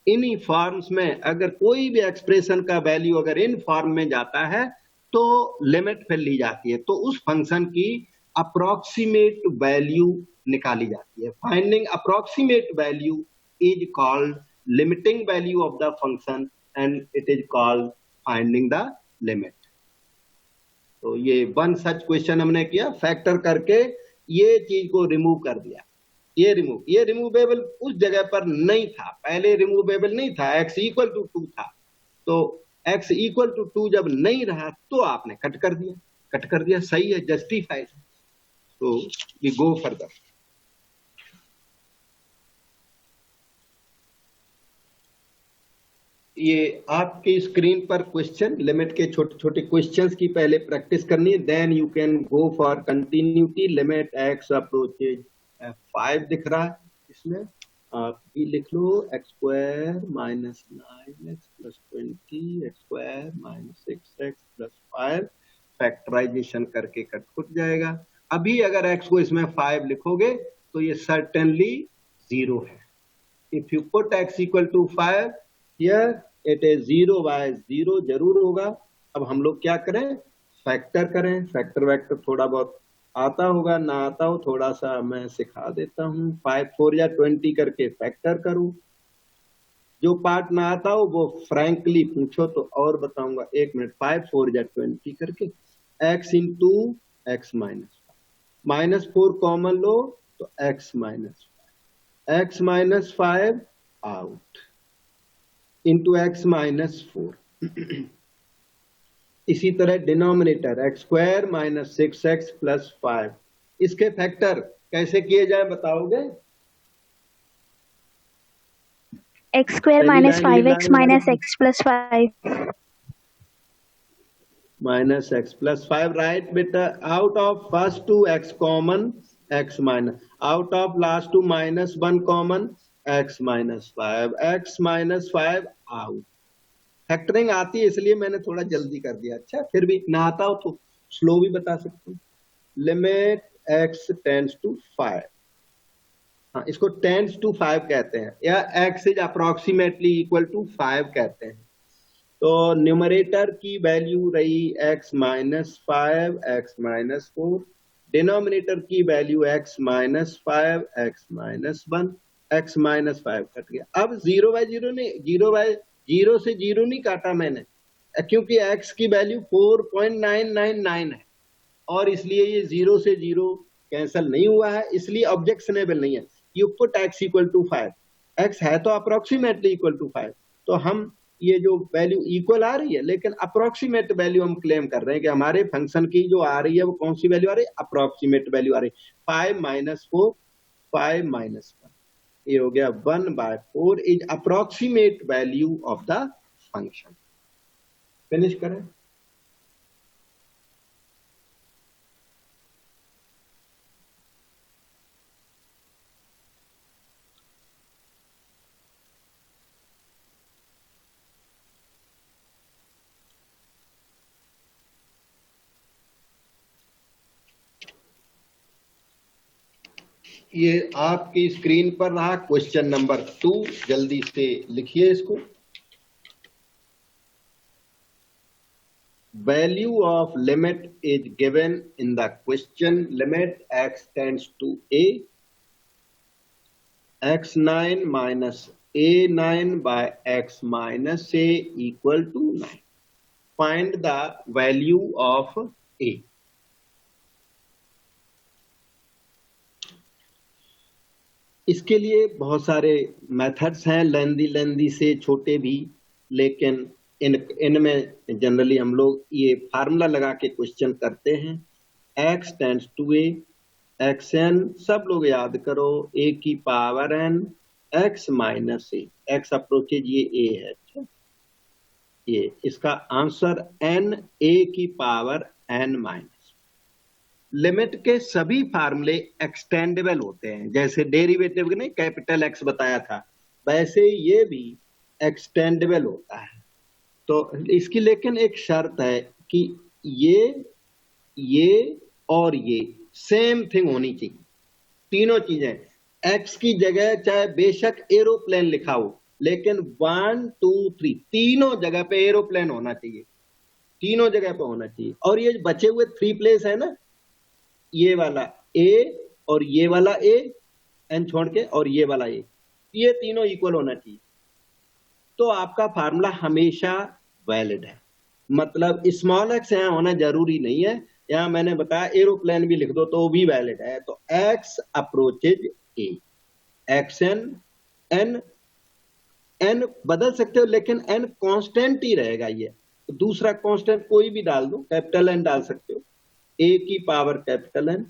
इन्हीं फॉर्म्स में अगर कोई भी एक्सप्रेशन का वैल्यू अगर इन फॉर्म में जाता है तो लिमिट फिर ली जाती है, तो उस फंक्शन की अप्रोक्सीमेट वैल्यू निकाली जाती है। Finding approximate value is called limiting value of the function and it is called finding the limit. तो ये वन सच क्वेश्चन हमने किया, फैक्टर करके ये चीज को रिमूव कर दिया, ये रिमूवेबल उस जगह पर नहीं था, पहले रिमूवेबल नहीं था, x इक्वल टू 2 था, तो x इक्वल टू 2 जब नहीं रहा तो आपने कट कर दिया, सही है, जस्टिफाइड। तो वी गो फर्दर। ये आपकी स्क्रीन पर क्वेश्चन, लिमिट के छोटे छोटे क्वेश्चंस की पहले प्रैक्टिस करनी है, then you can go for continuity. Limit x approaches 5 दिख रहा है, इसमें आप भी लिख लो, x square minus 9x plus 20, x square minus 6x plus 5, factorization करके कट फुट जाएगा। अभी अगर x को इसमें 5 लिखोगे तो ये सर्टेनली 0 है। If you put x equal to 5 here, it is 0/0 जरूर होगा। अब हम लोग क्या करें, फैक्टर करें। फैक्टर वैक्टर थोड़ा बहुत आता होगा, ना आता हो थोड़ा सा मैं सिखा देता हूँ। 5 4 या 20 करके फैक्टर करूँ, जो पार्ट ना आता हो वो फ्रैंकली पूछो तो और बताऊंगा। 1 मिनट, 5 4 या 20 करके x into X minus 4 common लो तो x minus 5 out into x minus 4। इसी तरह denominator x square minus 6x plus 5, इसके फैक्टर कैसे किए जाए बताओगे? एक्स स्क्वायर पहली माइनस लाइन ये 5x लाइन माइनस हमारी X plus 5। Minus X plus 5, right बेटा। Out of first two X common, X minus, out of last two -1 common, x-5, x-5 out. Factoring आती है इसलिए मैंने थोड़ा जल्दी कर दिया। अच्छा, फिर भी ना आता हो तो स्लो भी बता सकता हूँ। लिमिट x टेंड्स टू 5, हाँ इसको टेंड्स टू 5 कहते हैं, या x is approximately equal to 5 कहते हैं। तो न्यूमरेटर की वैल्यू रही x-5, x-4, डिनोमिनेटर की value x-5, x-1, x-5 cut गया। अब 0 बाय 0 नहीं, 0 से 0 नहीं काटा मैंने, क्योंकि x की वैल्यू 4.999 है और इसलिए ये 0 से 0 कैंसिल नहीं हुआ है, इसलिए ऑब्जेक्शनेबल नहीं है। You put x equal to 5, x है तो अप्रोक्सीमेटली इक्वल टू 5, तो हम ये जो वैल्यू इक्वल आ रही है लेकिन अप्रोक्सीमेट वैल्यू हम क्लेम कर रहे हैं कि हमारे फंक्शन की जो आ रही है वो कौन सी वैल्यू आ रही है, अप्रोक्सीमेट वैल्यू आ रही है। 5-4, 5-1, ये हो गया 1/4 is approximate value of the function. Finish करें। ये आपकी स्क्रीन पर रहा क्वेश्चन नंबर 2, जल्दी से लिखिए इसको। Value of limit is given in the question, limit x tends to a, x9 minus a9 by x minus a equal to 9. Find the value of a. इसके लिए बहुत सारे मेथड्स हैं, लेंदी से छोटे भी, लेकिन इनमें जनरली हम लोग ये फार्मूला लगा के क्वेश्चन करते हैं। x tends to a, xn सब लोग याद करो, a की power n, x minus a, x approaches ये a है। अच्छा, ये इसका आंसर n a की पावर n माइनस। लिमिट के सभी फार्मूले एक्सटेंडेबल होते हैं, जैसे डेरिवेटिव ने कैपिटल एक्स बताया था वैसे ये भी एक्सटेंडेबल होता है। तो इसकी लेकिन एक शर्त है कि ये और ये सेम थिंग होनी चाहिए, तीनों चीजें। एक्स की जगह चाहे बेशक एरोप्लेन लिखा हो, लेकिन 1 2 3 तीनों जगह पे एरोप्लेन होना चाहिए, तीनों जगह पे होना चाहिए। और ये बचे हुए 3 प्लेस है ना, ये वाला a और ये वाला a n छोड़ के, और ये वाला a, ये तीनों इक्वल होना चाहिए। तो आपका फार्मूला हमेशा वैलिड है। मतलब स्मॉल एक्स यहां होना जरूरी नहीं है, यहां मैंने बताया एरोप्लेन भी लिख दो तो भी वैलिड है। तो x approaches a, x n बदल सकते हो लेकिन n कांस्टेंट ही रहेगा। ये तो दूसरा कांस्टेंट कोई भी डाल दो, कैपिटल N डाल सकते हो, a की power capital N,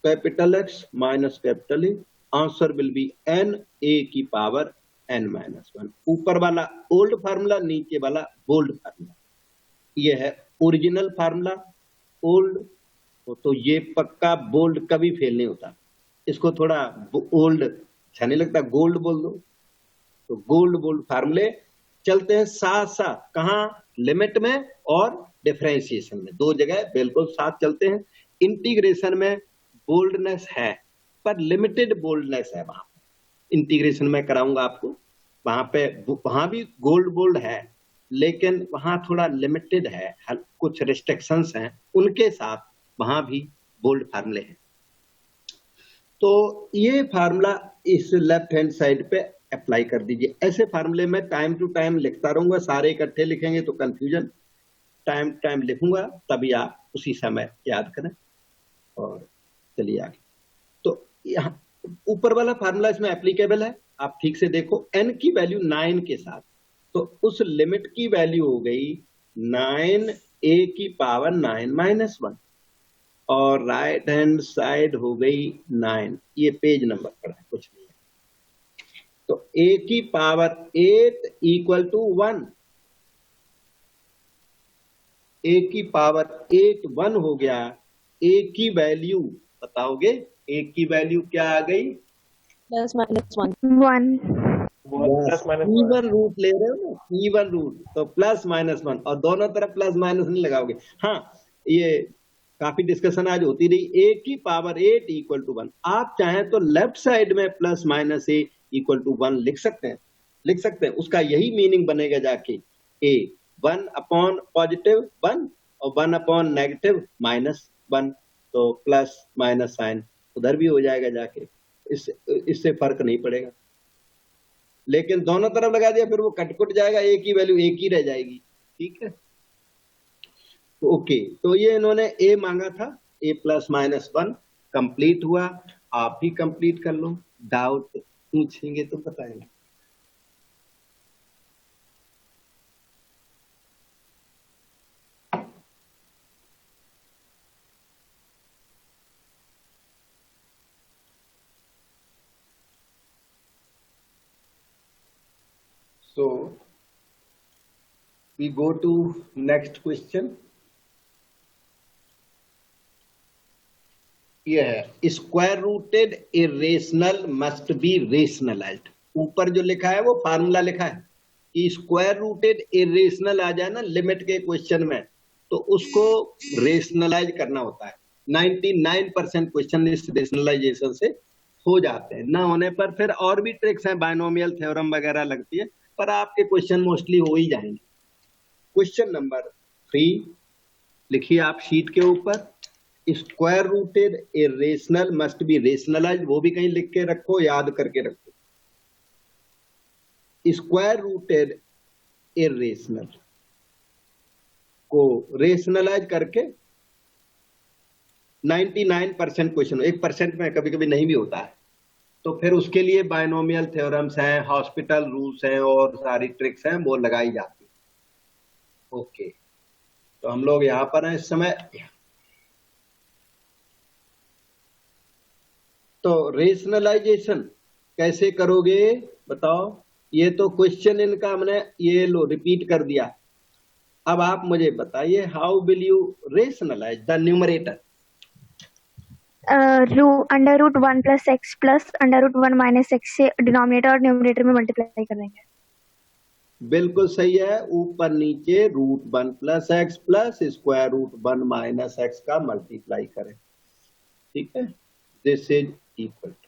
capital X minus capital A, answer will be n a की पावर n-1। ऊपर वाला ओल्ड फार्मूला, नीचे वाला बोल्ड फार्मूला। ये है ओरिजिनल फार्मूला, ओल्ड तो ये पक्का बोल्ड कभी फेल नहीं होता। इसको थोड़ा ओल्ड अच्छा नहीं लगता, गोल्ड बोल दो। तो गोल्ड बोल्ड फार्मूले चलते हैं साथ साथ, कहाँ, लिमिट में और डिफरेंशिएशन में, दो जगह बिल्कुल साथ चलते हैं। इंटीग्रेशन में बोल्डनेस है पर लिमिटेड बोल्डनेस है, वहां इंटीग्रेशन में कराऊंगा आपको, वहां भी गोल्ड बोल्ड है लेकिन वहां थोड़ा लिमिटेड है, कुछ रिस्ट्रिक्शंस हैं, उनके साथ वहां भी बोल्ड फार्मूले हैं। तो ये फार्मूला इस लेफ्ट हैंड साइड पे अप्लाई कर दीजिए। ऐसे फार्मूले में टाइम टू टाइम लिखता रहूंगा, सारे इकट्ठे लिखेंगे तो कंफ्यूजन, टाइम टू टाइम लिखूंगा तभी आप उसी समय याद करें। और चलिए आगे। तो यहाँ ऊपर वाला फार्मूला इसमें एप्लीकेबल है, आप ठीक से देखो। n की वैल्यू 9 के साथ, तो उस लिमिट की वैल्यू हो गई 9 a की पावर 9-1, और राइट हैंड साइड हो गई 9। ये पेज नंबर पर है, कुछ नहीं है। तो a की पावर 8 इक्वल टू 1, a की पावर 8 1 हो गया। a की वैल्यू बताओगे, a की वैल्यू क्या आ गई? Plus minus 1। 1. Plus minus even root ले रहे हो ना, इवन रूट, तो प्लस माइनस 1, और दोनों तरफ प्लस माइनस नहीं लगाओगे। हाँ, ये काफी डिस्कशन आज होती रही। a की पावर 8 इक्वल टू 1, आप चाहें तो लेफ्ट साइड में plus minus a equal to 1 लिख सकते हैं, लिख सकते हैं। उसका यही मीनिंग बनेगा जाके, a 1 अपॉन पॉजिटिव 1 और 1 अपॉन नेगेटिव -1, तो प्लस माइनस साइन उधर भी हो जाएगा जाके, इससे फर्क नहीं पड़ेगा। लेकिन दोनों तरफ लगा दिया फिर वो कट जाएगा, एक ही वैल्यू एक ही रह जाएगी। ठीक है, ओके। तो ये इन्होंने a मांगा था, a प्लस माइनस 1 कंप्लीट हुआ। आप भी कंप्लीट कर लो, डाउट पूछेंगे तो बताएंगे। So we go to next question. ये है square rooted irrational must be rationalised. ऊपर जो लिखा है वो फार्मूला लिखा है कि स्क्वायर रूटेड इरेशनल आ जाए ना लिमिट के क्वेश्चन में, तो उसको रेशनलाइज करना होता है। 99% क्वेश्चन इस रेशनलाइजेशन से हो जाते हैं। ना होने पर फिर और भी ट्रिक्स हैं, बायनोमियल थ्योरम वगैरह लगती है, पर आपके क्वेश्चन मोस्टली हो ही जाएंगे। क्वेश्चन नंबर 3 लिखिए आप शीट के ऊपर, square rooted irrational must be rationalise. वो भी कहीं लिख के रखो, याद करके रखो। स्क्वायर रूटेड इरेशनल को रेशनलाइज करके 99% क्वेश्चन, 1% में कभी कभी नहीं भी होता है, तो फिर उसके लिए बायनोमियल थ्योरम्स हैं, हॉस्पिटल रूल्स हैं और सारी ट्रिक्स हैं, वो लगाई जाती है। ओके, तो हम लोग यहां पर हैं इस समय। तो रेशनलाइजेशन कैसे करोगे बताओ? ये तो क्वेश्चन इनका हमने ये लो रिपीट कर दिया। अब आप मुझे बताइए, how will you rationalise the numerator? Under root 1 plus x plus under root 1 minus x से डिनोमिनेटर और न्यूमरेटर में मल्टीप्लाई कर देंगे। बिल्कुल सही है। ऊपर नीचे root 1 plus x plus square root 1 minus x का मल्टीप्लाई करें। ठीक है, this is equal to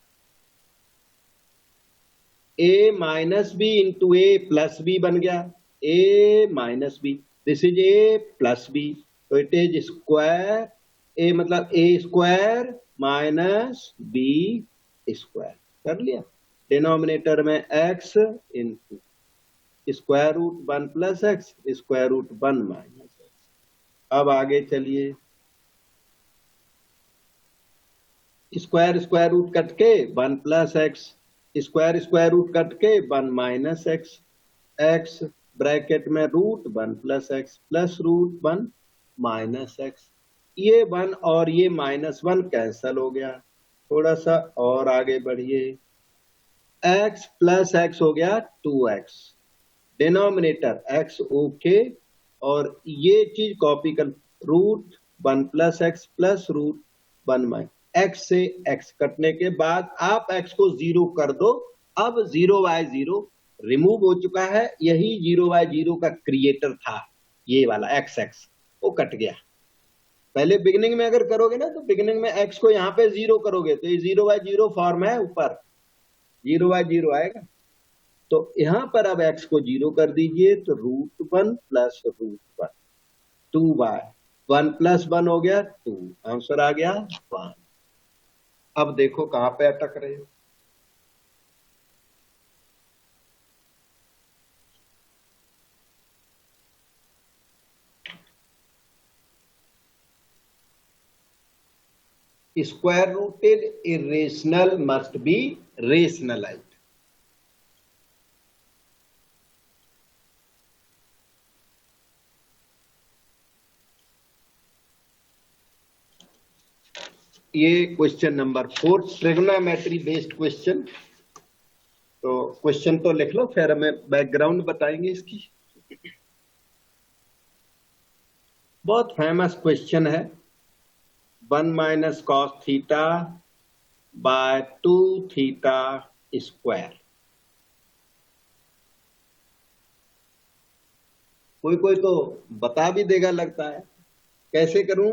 a minus b into a plus b बन गया, a minus b, this is a plus B, तो इट इज स्क्वायर a मतलब a square minus b square. कर लिया, डिनोमिनेटर में x into square root 1 plus x square root 1 minus x. अब आगे चलिए, स्क्वायर स्क्वायर रूट कट के 1 plus x, square square root cut के 1 माइनस एक्स, एक्स ब्रैकेट में root 1 plus x plus root 1 minus x. ये 1 और ये -1 cancel हो गया। थोड़ा सा और आगे बढ़िए, x प्लस एक्स हो गया 2x, डिनोमिनेटर x ओके, और ये चीज कॉपी कर, root 1 plus x plus root 1 minus x से x कटने के बाद आप x को 0 कर दो। अब 0/0 रिमूव हो चुका है, यही 0/0 का क्रिएटर था, ये वाला x वो कट गया। पहले बिगिनिंग में अगर करोगे ना, तो बिगिनिंग में x को यहाँ पे 0 करोगे तो ये 0/0 फॉर्म है, ऊपर 0/0 आएगा। तो यहां पर अब x को 0 कर दीजिए, तो रूट 1 प्लस रूट 1, 2/1 प्लस 1 हो गया 2, आंसर आ गया 1। अब देखो कहां पे अटक रहे हो। Square rooted irrational must be rationalised. ये question number 4 trigonometry based question. तो क्वेश्चन तो लिख लो, फिर हमें बैकग्राउंड बताएंगे इसकी। बहुत फेमस क्वेश्चन है। 1 minus cos theta by 2 theta square. कोई कोई तो बता भी देगा लगता है। कैसे करूं?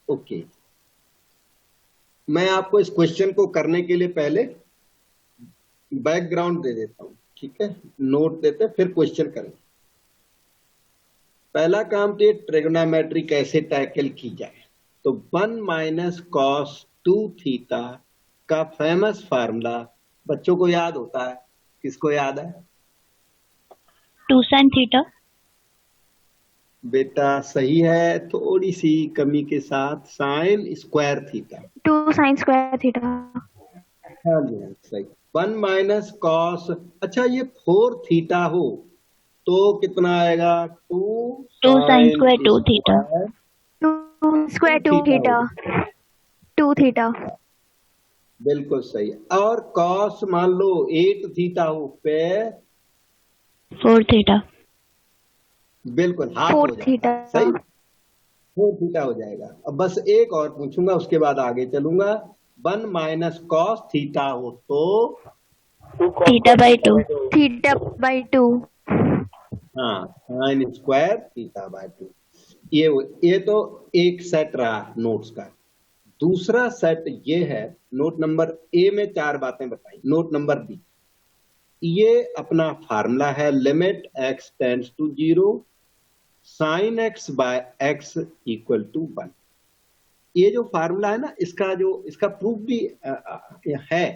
ओके, मैं आपको इस क्वेश्चन को करने के लिए पहले बैकग्राउंड दे देता हूं, ठीक है? नोट देते फिर क्वेश्चन करेंगे। पहला काम तो ये ट्रिग्नोमेट्री कैसे टैकल की जाए। तो 1 माइनस कॉस 2 थीटा का फेमस फार्मूला बच्चों को याद होता है। किसको याद है? 2 sin थीटा। बेटा सही है, थोड़ी सी कमी के साथ sine square theta. 2 sin square theta. हाँ जी, हाँ, सही। 1 माइनस कॉस, अच्छा ये 4 थीटा हो तो कितना आएगा? 2 sin square 2 theta. Square 2 square 2 theta. 2 theta. बिल्कुल सही। और कॉस मान लो 8 थीटा हो पे 4 थीटा। बिल्कुल हाफ 4 हो थीटा। जाएगा। सही, 4 थीटा हो जाएगा। अब बस एक और पूछूंगा, उसके बाद आगे चलूंगा। 1 माइनस कॉस थीटा हो तो थीटा बाई 2। Theta by 2। हाँ, साइन स्क्वायर थीटा बाय 2। ये तो एक सेट रहा नोट्स का। दूसरा सेट ये है, नोट नंबर ए में 4 बातें बताई, नोट नंबर बी ये अपना फार्मूला है। Limit x tends to 0 sine x by x equal to 1। ये जो फार्मूला है ना, इसका प्रूफ भी है,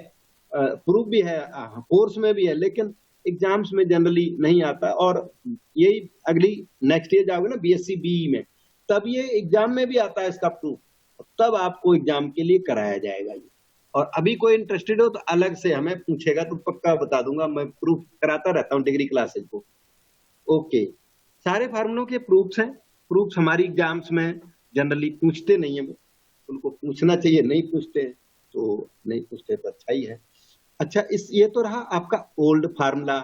प्रूफ भी है, कोर्स में भी है, लेकिन एग्जाम्स में जनरली नहीं आता। और यही अगली नेक्स्ट ईयर जाओगे ना बीएससी बीई में, तब ये एग्जाम में भी आता है इसका प्रूफ, तब आपको एग्जाम के लिए कराया जाएगा ये। और अभी कोई इंटरेस्टेड हो तो अलग से हमें पूछेगा तो पक्का बता दूंगा, मैं प्रूफ कराता रहता हूँ डिग्री क्लासेज को। ओके, सारे फार्मूलों के प्रूफ्स हैं। प्रूफ्स हमारी एग्जाम्स में जनरली पूछते नहीं है, उनको पूछना चाहिए, नहीं पूछते तो नहीं पूछते तो अच्छा ही है। अच्छा, ये तो रहा आपका ओल्ड फार्मूला।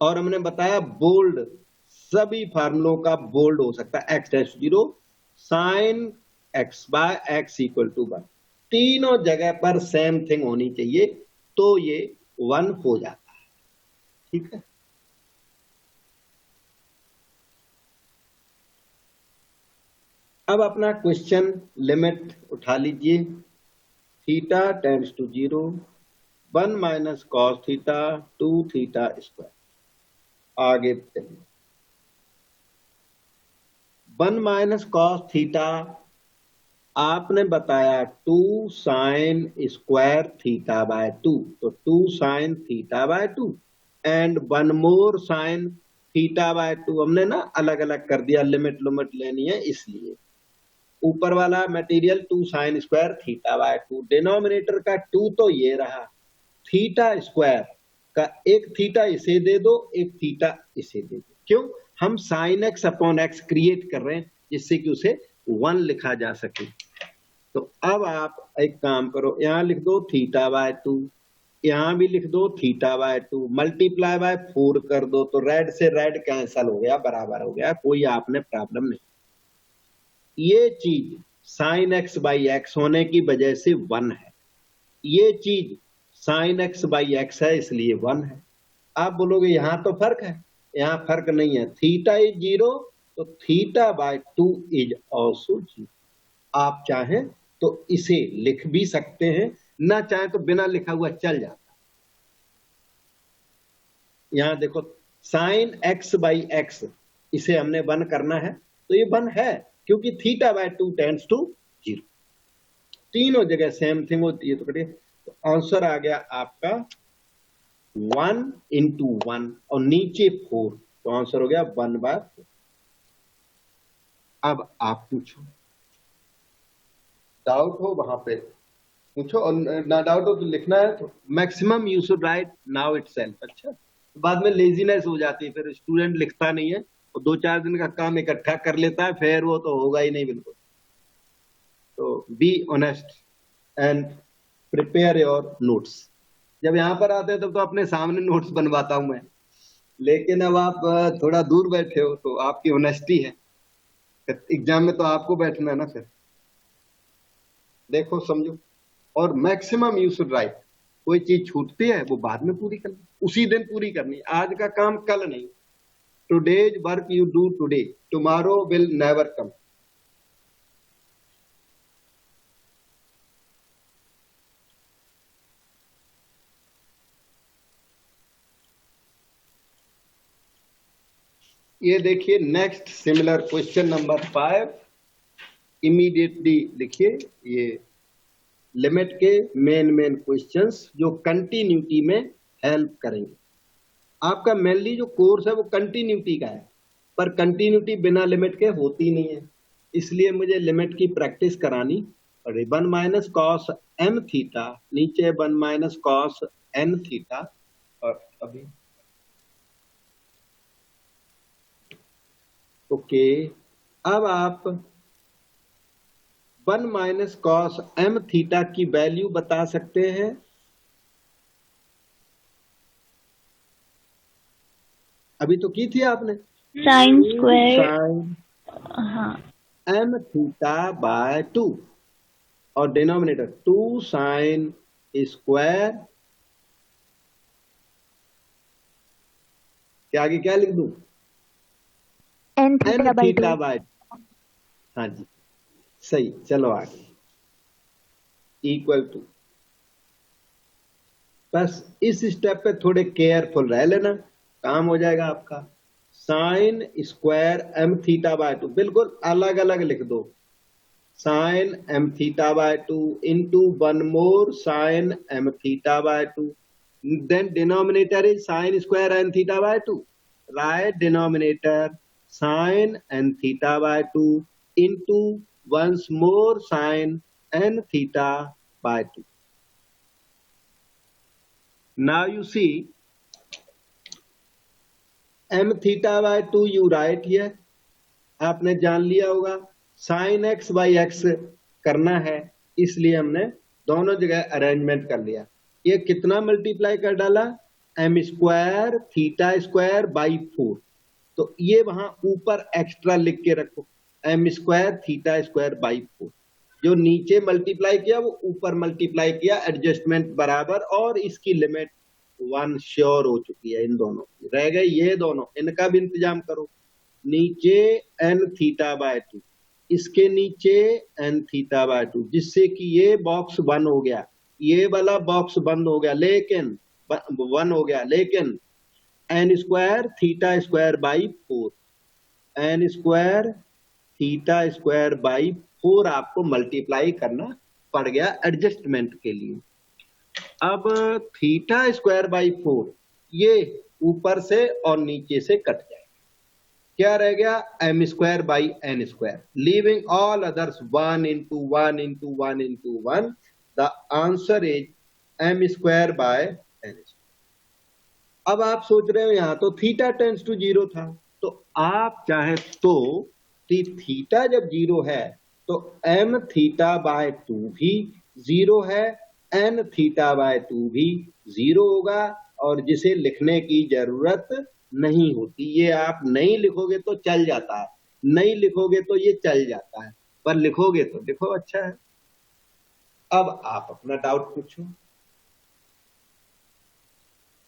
और हमने बताया बोल्ड, सभी फार्मूलों का बोल्ड हो सकता है। x tends to 0 sine x by x equal to 1, तीनों जगह पर सेम थिंग होनी चाहिए तो ये 1 हो जाता है, ठीक है? अब अपना क्वेश्चन लिमिट उठा लीजिए। Theta tends to 0 1 minus cos theta 2 theta square. आगे चलिए। 1 माइनस कॉस थीटा आपने बताया 2 साइन स्क्वायर थीटा बाय 2, तो 2 sign theta by 2 and 1 more sign theta by 2। हमने ना अलग अलग कर दिया, लिमिट लेनी है इसलिए। ऊपर वाला material 2 sine square theta by 2, denominator का 2 तो ये रहा, थीटा स्क्वायर का एक थीटा इसे दे दो, एक थीटा इसे दे दो। क्यों? हम sine x upon x create कर रहे हैं जिससे कि उसे 1 लिखा जा सके। तो अब आप एक काम करो, यहां लिख दो थीटा बाय 2, यहां भी लिख दो थीटा बाय 2, मल्टीप्लाई बाय 4 कर दो तो रेड से रेड कैंसल हो गया, बराबर हो गया, कोई आपने प्रॉब्लम नहीं। ये चीज साइन एक्स बाई एक्स होने की वजह से 1 है, ये चीज साइन एक्स बाई एक्स है इसलिए 1 है। आप बोलोगे यहां तो फर्क है, यहां फर्क नहीं है। थीटा इज 0 तो थीटा बाय 2 इज ऑल्सो 0। आप चाहें तो इसे लिख भी सकते हैं, ना चाहे तो बिना लिखा हुआ चल जाता। यहां देखो साइन एक्स बाई एक्स, इसे हमने 1 करना है तो ये 1 है, क्योंकि थीटा बाय 2 टेंड्स टू 0। तीनों जगह सेम थिंग होती है। तो करिए, तो आंसर आ गया आपका 1 इंटू 1 और नीचे 4, तो आंसर हो गया 1/4। अब आप पूछो, डाउट हो वहां पे पूछो, और ना डाउट हो तो लिखना है। तो maximum you should write now itself. अच्छा, बाद में लेजीनेस हो जाती है, फिर स्टूडेंट लिखता नहीं है और 2-4 दिन का काम इकट्ठा कर लेता है, फिर वो तो होगा ही नहीं बिल्कुल। तो be honest and prepare your notes. जब यहाँ पर आते हैं तब तो अपने सामने नोट्स बनवाता हूं मैं, लेकिन अब आप थोड़ा दूर बैठे हो तो आपकी ऑनेस्टी है, एग्जाम में तो आपको बैठना है ना। फिर देखो समझो, और मैक्सिमम यू शुड राइट। कोई चीज छूटती है वो बाद में पूरी करनी, उसी दिन पूरी करनी, आज का काम कल नहीं। Today's work you do today, tomorrow will never come. ये देखिए next similar question number 5, immediately लिखिए। ये लिमिट के मेन क्वेश्चंस जो कंटिन्यूटी में हेल्प करेंगे। आपका मेनली जो कोर्स है वो कंटिन्यूटी का है, पर कंटिन्यूटी बिना लिमिट के होती नहीं है, इसलिए मुझे लिमिट की प्रैक्टिस करानी पड़े। 1 माइनस कॉस एम थीटा, नीचे 1 माइनस कॉस एन थीटा। और अभी ओके, अब आप 1 माइनस कॉस एम थीटा की वैल्यू बता सकते हैं। अभी तो की थी आपने, साइन स्क्वायर, साइन हाँ एम थीटा बाय 2 और डिनोमिनेटर 2 साइन स्क्वायर के आगे क्या लिख दूं, n n theta by theta 2। By. हाँ जी सही, चलो आगे। इक्वल टू, बस इस स्टेप पे थोड़े केयरफुल रह लेना, काम हो जाएगा आपका। Sine square m theta by 2 बिल्कुल अलग अलग लिख दो। Sine m theta by 2 into 1 more sine m theta by 2, then denominator is sine square n theta by 2, right denominator sine n theta by 2 into once more sin n theta by 2. Now you see m theta by 2 you write here. आपने जान लिया होगा sin x by x करना है, इसलिए हमने दोनों जगह अरेंजमेंट कर लिया। ये कितना मल्टीप्लाई कर डाला, m square theta square by 4, तो ये वहां ऊपर एक्स्ट्रा लिख के रखो, m square theta square by 4। जो नीचे मल्टीप्लाई किया वो ऊपर मल्टीप्लाई किया, एडजस्टमेंट बराबर, और इसकी लिमिट 1 श्योर हो चुकी है। इन दोनों की रह गए ये दोनों, इनका भी इंतजाम करो। नीचे एन थीटा बाय 2, इसके नीचे एन थीटा बाय 2, जिससे कि ये बॉक्स 1 हो गया, ये वाला बॉक्स बंद हो गया, लेकिन 1 हो गया, लेकिन n square theta square by 4, n square theta square by 4 आपको मल्टीप्लाई करना पड़ गया एडजस्टमेंट के लिए। अब थीटा स्क्वायर बाई 4 ये ऊपर से और नीचे से कट जाएगा, क्या रह गया, m square by n square, leaving all others 1 into 1 into 1 into 1। The answer is m square by n square. अब आप सोच रहे हो यहां तो थीटा टेंड्स टू 0 था, तो आप चाहे तो थीटा जब 0 है तो m थीटा बाय 2 भी 0 है, n थीटा बाय 2 भी 0 होगा, और जिसे लिखने की जरूरत नहीं होती। ये आप नहीं लिखोगे तो चल जाता है, नहीं लिखोगे तो ये चल जाता है, पर लिखोगे तो देखो अच्छा है। अब आप अपना डाउट पूछो,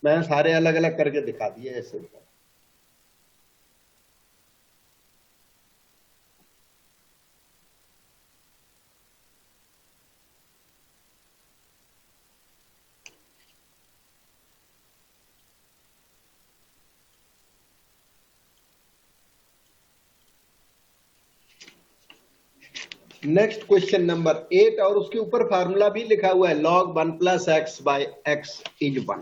मैंने सारे अलग अलग करके दिखा दिए ऐसे। नेक्स्ट क्वेश्चन नंबर 8, और उसके ऊपर फार्मूला भी लिखा हुआ है, log 1 plus x by x is 1।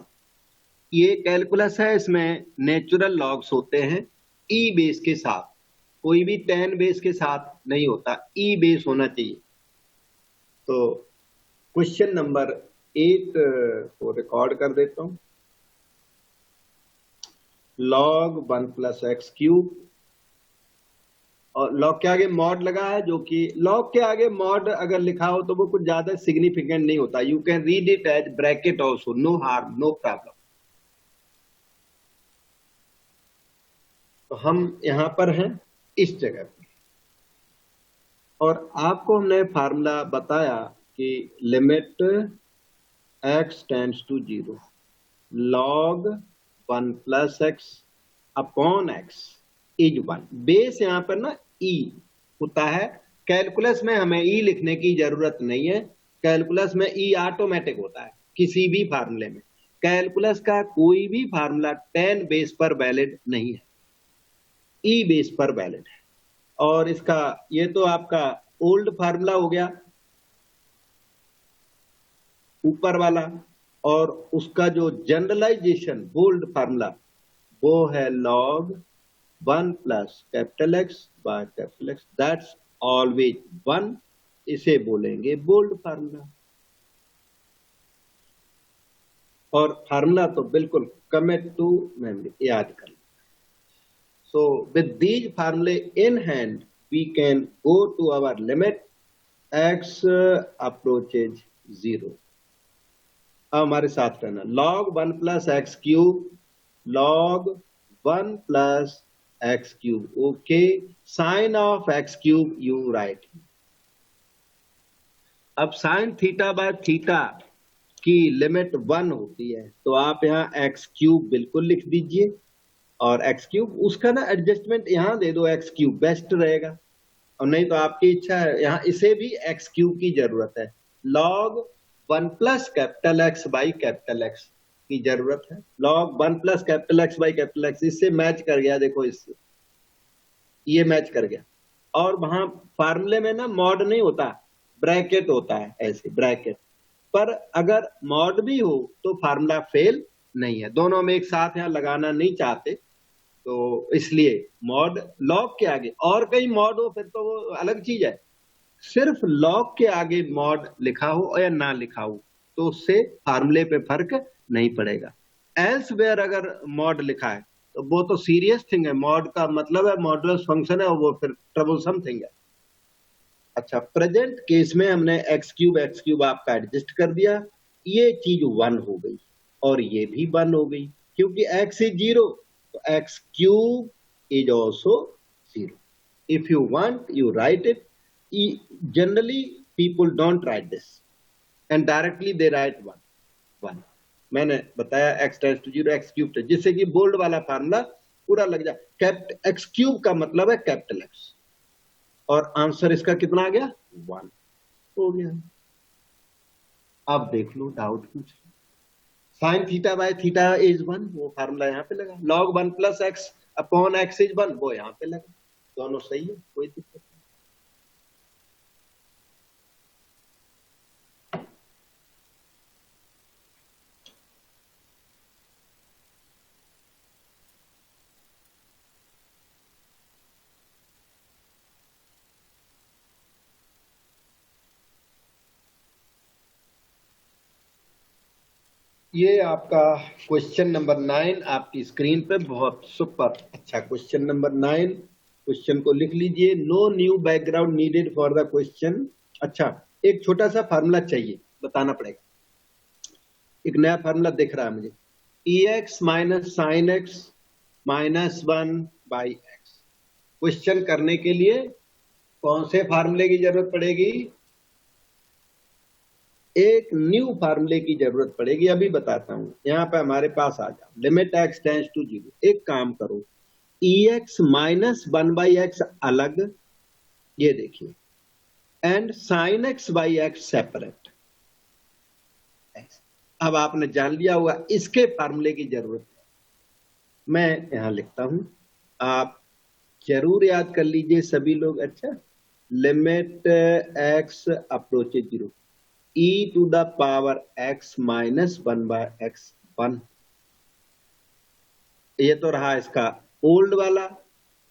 ये कैलकुलस है, इसमें नेचुरल लॉग्स होते हैं ई बेस के साथ, कोई भी 10 बेस के साथ नहीं होता, ई बेस होना चाहिए। तो क्वेश्चन नंबर 8 को रिकॉर्ड कर देता हूं। log 1 प्लस एक्स क्यूब और लॉग के आगे मॉड लगा है, जो कि लॉग के आगे मॉड अगर लिखा हो तो वो कुछ ज्यादा सिग्निफिकेंट नहीं होता, you can read it as bracket also, no harm, no problem. तो हम यहां पर हैं इस जगह पे, और आपको हमने फार्मूला बताया कि limit x tends to 0 log 1 plus x upon x is 1। Base यहाँ पर ना e होता है, कैलकुलस में हमें e लिखने की जरूरत नहीं है, कैलकुलस में e ऑटोमेटिक होता है किसी भी फार्मूले में। कैलकुलस का कोई भी फार्मूला 10 बेस पर वैलिड नहीं है, e बेस पर वैलिड है। और इसका ये तो आपका ओल्ड फार्मूला हो गया ऊपर वाला, और उसका जो जनरलाइजेशन बोल्ड फार्मूला वो है log 1 plus capital X by capital X, that's always 1, इसे बोलेंगे बोल्ड फार्मूला। और फार्मूला तो बिल्कुल कमिट टू मेमोरी, याद कर लो। So with these formulae in hand, we can go to our limit x approaches 0। अब हमारे साथ रहना, log 1 plus x cube, log 1 plus x cube, okay, sine of x cube you write. अब sine theta by theta की limit 1 होती है, तो आप यहाँ एक्स क्यूब बिल्कुल लिख दीजिए, और एक्स क्यूब उसका ना एडजस्टमेंट यहाँ दे दो, एक्स क्यूब बेस्ट रहेगा, और नहीं तो आपकी इच्छा है यहाँ इसे भी एक्स क्यूब की जरूरत है। log 1 plus capital x by capital x की जरूरत है, log 1 plus capital x by capital x, इससे मैच कर गया, देखो इससे ये मैच कर गया। और वहां फार्मूले में ना मॉड नहीं होता, ब्रैकेट होता है, ऐसे ब्रैकेट, पर अगर मॉड भी हो तो फार्मूला फेल नहीं है। दोनों में एक साथ यहाँ लगाना नहीं चाहते, तो इसलिए मॉड लॉग के आगे, और कहीं मॉड हो फिर तो वो अलग चीज है, सिर्फ लॉग के आगे मॉड लिखा हो या ना लिखा हो तो उससे फार्मूले पे फर्क नहीं पड़ेगा। एल्सवेयर अगर मॉड लिखा है तो वो तो सीरियस थिंग है, मॉड का मतलब है मॉडुलस फंक्शन है, और वो फिर ट्रबलसम थिंग है। अच्छा, प्रेजेंट केस में हमने एक्स क्यूब आपका एडजस्ट कर दिया, ये चीज 1 हो गई और ये भी 1 हो गई, क्योंकि x इज 0 तो x cube is also 0। If you want you write it, generally people don't write this and directly they write 1। मैंने बताया x tends to 0 x cube, जिससे कि बोल्ड वाला फार्मूला पूरा लग जाए। x क्यूब का मतलब है कैपिटल x, और आंसर इसका कितना आ गया, 1 हो गया। अब देख लो, डाउट पूछ लो, sine theta by theta is 1, वो फार्मूला यहाँ पे लगा, log 1 plus x upon x is 1, वो यहाँ पे लगा, दोनों सही है, कोई दिक्कत नहीं। ये आपका क्वेश्चन नंबर 9 आपकी स्क्रीन पे, बहुत सुपर, अच्छा क्वेश्चन नंबर 9, क्वेश्चन को लिख लीजिए। No new background needed for the question. अच्छा, एक छोटा सा फार्मूला चाहिए, बताना पड़ेगा, एक नया फार्मूला दिख रहा है मुझे, ex minus sine x minus 1 by x. Question करने के लिए कौन से फार्मूले की जरूरत पड़ेगी, एक न्यू फार्मूले की जरूरत पड़ेगी, अभी बताता हूं। यहां पे हमारे पास आ जाओ, लिमिट x टेंड्स टू 0, एक काम करो, ex माइनस 1 बाई एक्स अलग, ये देखिए, and sine x by x separate. अब आपने जान लिया होगा, इसके फार्मूले की जरूरत है, मैं यहां लिखता हूं, आप जरूर याद कर लीजिए सभी लोग। अच्छा, limit x approaches 0, e to the power x minus 1 by x 1, ये तो रहा इसका ओल्ड वाला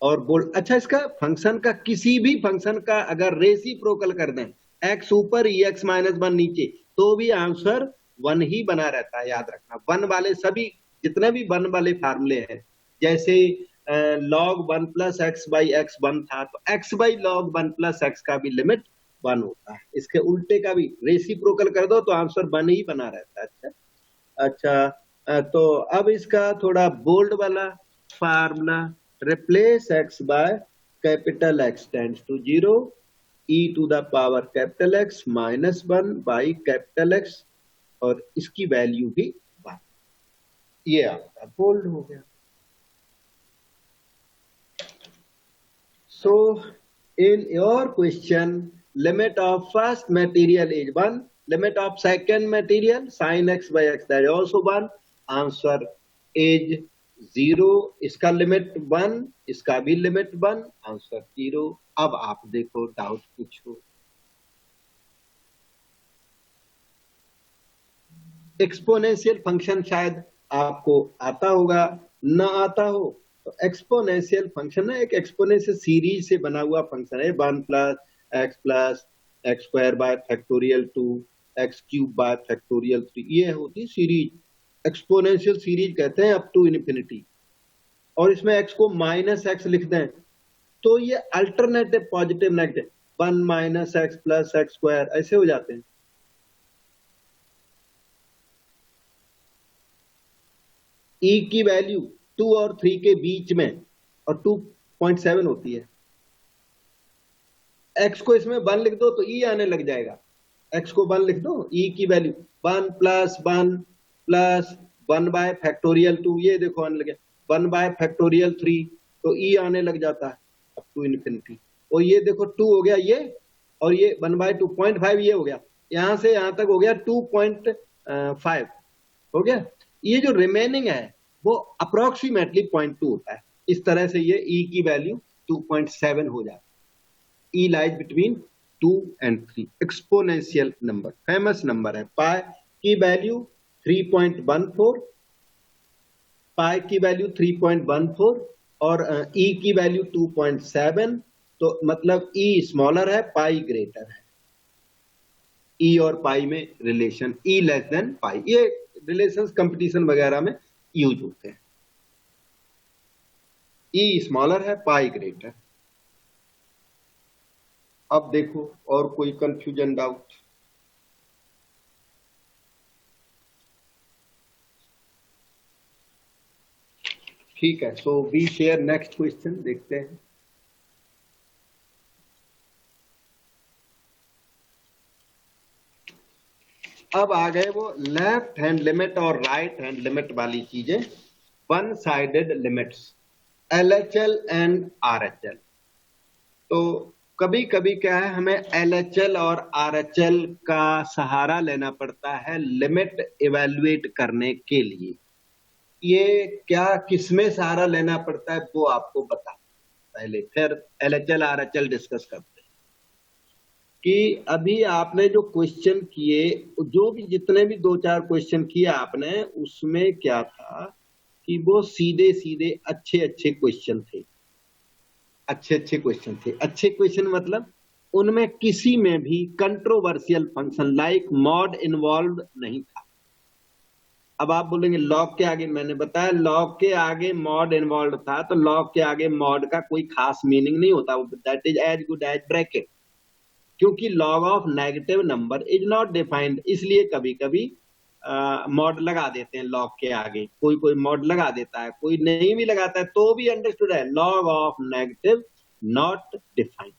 और बोल्ड। अच्छा, इसका फंक्शन का, किसी भी फंक्शन का अगर रेसिप्रोकल कर दें, x ऊपर ex माइनस 1 नीचे, तो भी आंसर 1 ही बना रहता है, याद रखना। 1 वाले सभी, जितने भी 1 वाले फार्मूले हैं, जैसे log 1 plus x by x 1 था, तो x by log 1 plus x का भी लिमिट 1 होता है। इसके उल्टे का भी रेसिप्रोकल कर दो तो आंसर 1 ही बना रहता है। अच्छा, तो अब इसका थोड़ा बोल्ड वाला formula, replace x by capital X tends to 0 e to the power capital X minus 1 by capital X, और इसकी वैल्यू भी 1। ये आपका बोल्ड हो गया। So in your question, limit of first material is 1, limit of second material sin x by x, that is also 1, answer is 0, इसका limit 1, इसका भी लिमिट 1, आंसर 0। अब आप देखो, डाउट पूछो। एक्सपोनेंशियल फंक्शन शायद आपको आता होगा, ना आता हो तो एक्सपोनेंशियल फंक्शन है, एक एक्सपोनेंशियल सीरीज से बना हुआ फंक्शन है। 1 plus x square by factorial 2 x cube by factorial 3, ये होती सीरीज, एक्सपोनेंशियल सीरीज कहते हैं अप टू इन्फिनिटी। और इसमें एक्स को माइनस एक्स लिख दें तो ये alternative positive negative 1 minus X plus x square ऐसे हो जाते हैं। ई की वैल्यू 2 और 3 के बीच में और 2.7 होती है। x को इसमें 1 लिख दो तो e आने लग जाएगा, x को 1 लिख दो, e की वैल्यू 1 प्लस 1 बाय फैक्टोरियल 2, ये देखो आने लगे 1 बाय फैक्टोरियल 3, तो e आने लग जाता है अप टू इन्फिनिटी। और ये देखो 2 हो गया ये, और ये 1 बाय 2.5 ये हो गया, यहां से यहां तक हो गया 2.5 हो गया। ये जो रिमेनिंग है वो अप्रोक्सीमेटली 0.2 होता है। इस तरह से ये e की वैल्यू 2.7 हो जाती है। e lies between 2 and 3, exponential number, famous number है। पाई की वैल्यू 3.14, पाई की वैल्यू 3.14 और e की वैल्यू 2.7, तो मतलब e स्मॉलर है, पाई ग्रेटर है। e और पाई में relation, e less than pi, ये रिलेशंस कंपटीशन वगैरह में यूज होते हैं। e स्मॉलर है, पाई ग्रेटर। अब देखो और कोई कंफ्यूजन, डाउट? ठीक है, so we share next question, देखते हैं। अब आ गए वो लेफ्ट हैंड लिमिट और राइट हैंड लिमिट वाली चीजें, one sided limits, LHL and RHL। तो कभी कभी क्या है, हमें LHL और RHL का सहारा लेना पड़ता है लिमिट इवेल्युएट करने के लिए। ये क्या, किसमें सहारा लेना पड़ता है वो आपको बता पहले, फिर LHL RHL डिस्कस करते हैं। कि अभी आपने जो क्वेश्चन किए, जो भी जितने भी 2-4 क्वेश्चन किए आपने, उसमें क्या था कि वो सीधे सीधे अच्छे क्वेश्चन थे, अच्छे क्वेश्चन थे। अच्छे क्वेश्चन मतलब उनमें किसी में भी controversial function like mod involve नहीं था। अब आप बोलेंगे लॉग के आगे, मैंने बताया लॉग के आगे मॉड इन्वॉल्व था, तो लॉग के आगे मॉड का कोई खास मीनिंग नहीं होता, that is as good as bracket, क्योंकि log of negative number is not defined. इसलिए कभी कभी मॉड लगा देते हैं लॉग के आगे, कोई मॉड लगा देता है, कोई नहीं भी लगाता है तो भी अंडरस्टूड है, log of negative not defined.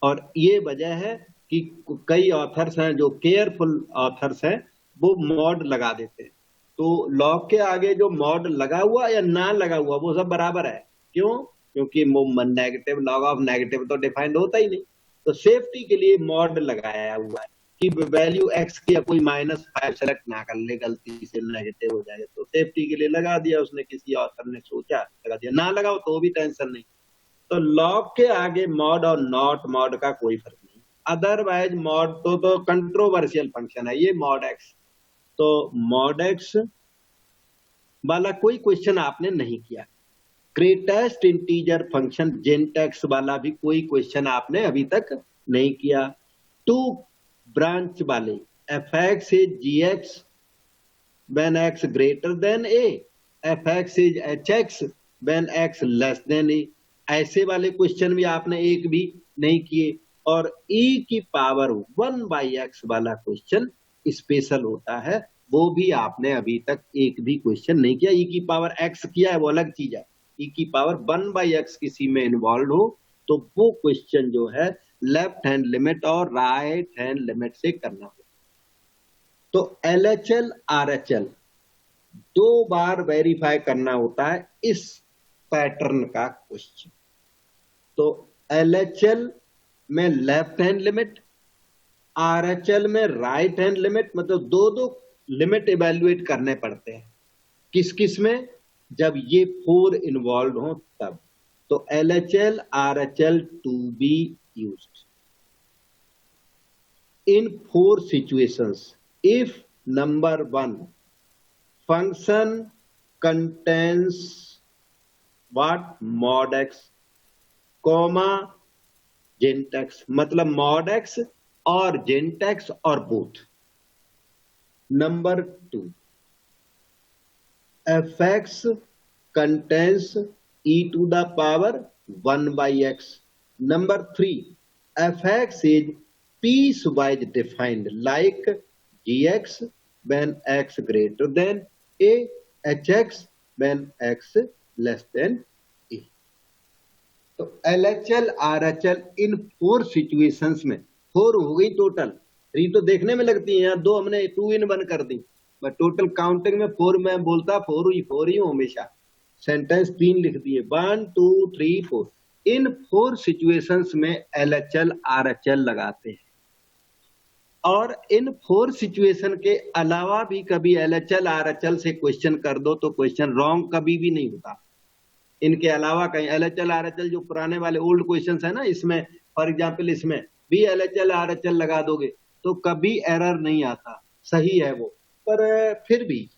और ये वजह है कि कई ऑथर्स हैं जो केयरफुल ऑथर्स हैं, वो मॉड लगा देते हैं। तो लॉग के आगे जो मॉड लगा हुआ या ना लगा हुआ वो सब बराबर है। क्यों? क्योंकि नेगेटिव, लॉग ऑफ नेगेटिव तो डिफाइंड होता ही नहीं। तो सेफ्टी के लिए मॉड लगाया हुआ है कि वैल्यू x की या कोई -5 सेलेक्ट ना कर ले, गलती से नेगेटिव हो जाए, तो सेफ्टी के लिए लगा दिया उसने, किसी ऑथर ने सोचा लगा दिया, ना लगाओ तो भी टेंशन नहीं। तो लॉग के आगे मॉड और नॉट मॉड का कोई फर्क नहीं। अदरवाइज मॉड तो कंट्रोवर्शियल फंक्शन है ये मॉड x। तो मॉड x वाला कोई क्वेश्चन आपने नहीं किया। ग्रेटेस्ट इंटीजर फंक्शन जेंटेक्स वाला भी कोई क्वेश्चन आपने अभी तक नहीं किया। 2 ब्रांच वाले fx is gx when x greater than a, fx is hx when x less than a, ऐसे वाले क्वेश्चन भी आपने एक भी नहीं किए। और e की पावर 1/x वाला क्वेश्चन स्पेशल होता है, वो भी आपने अभी तक एक भी क्वेश्चन नहीं किया। e की पावर x किया है वो अलग चीज है, e की पावर 1/x किसी में इन्वॉल्व हो तो वो क्वेश्चन जो है लेफ्ट हैंड लिमिट और राइट हैंड लिमिट से करना हो। तो LHL RHL 2 बार वेरीफाई करना होता है इस पैटर्न का क्वेश्चन। तो LHL में लेफ्ट हैंड लिमिट, RHL में राइट हैंड लिमिट, मतलब दो दो लिमिट इवेल्युएट करने पड़ते हैं। किस किस में? जब ये 4 इन्वॉल्व हो तब। तो LHL RHL to be used in 4 situations if number 1 function contains what mod x comma gent x, मतलब mod x और gent x और both। number 2 fx contains e to the power 1/x। number 3 fx is piecewise defined like gx when x greater than a, hx when x less than a। तो LHL RHL इन 4 situations में, 4 हो गई total, 3 तो देखने में लगती है, यहाँ 2 हमने 2 in 1 कर दी, बट टोटल काउंटिंग में 4 में बोलता 4 ही हूँ हमेशा। सेंटेंस 3 लिख दिए, 1 2 3 4। इन 4 सिचुएशंस में LHL RHL लगाते हैं। और इन 4 सिचुएशन के अलावा भी कभी LHL RHL से क्वेश्चन कर दो तो क्वेश्चन रॉन्ग कभी भी नहीं होता। इनके अलावा कहीं LHL RHL जो पुराने वाले ओल्ड क्वेश्चंस है ना, इसमें फॉर एग्जांपल इसमें भी LHL RHL लगा दोगे तो कभी एरर नहीं आता, सही है वो। पर फिर भी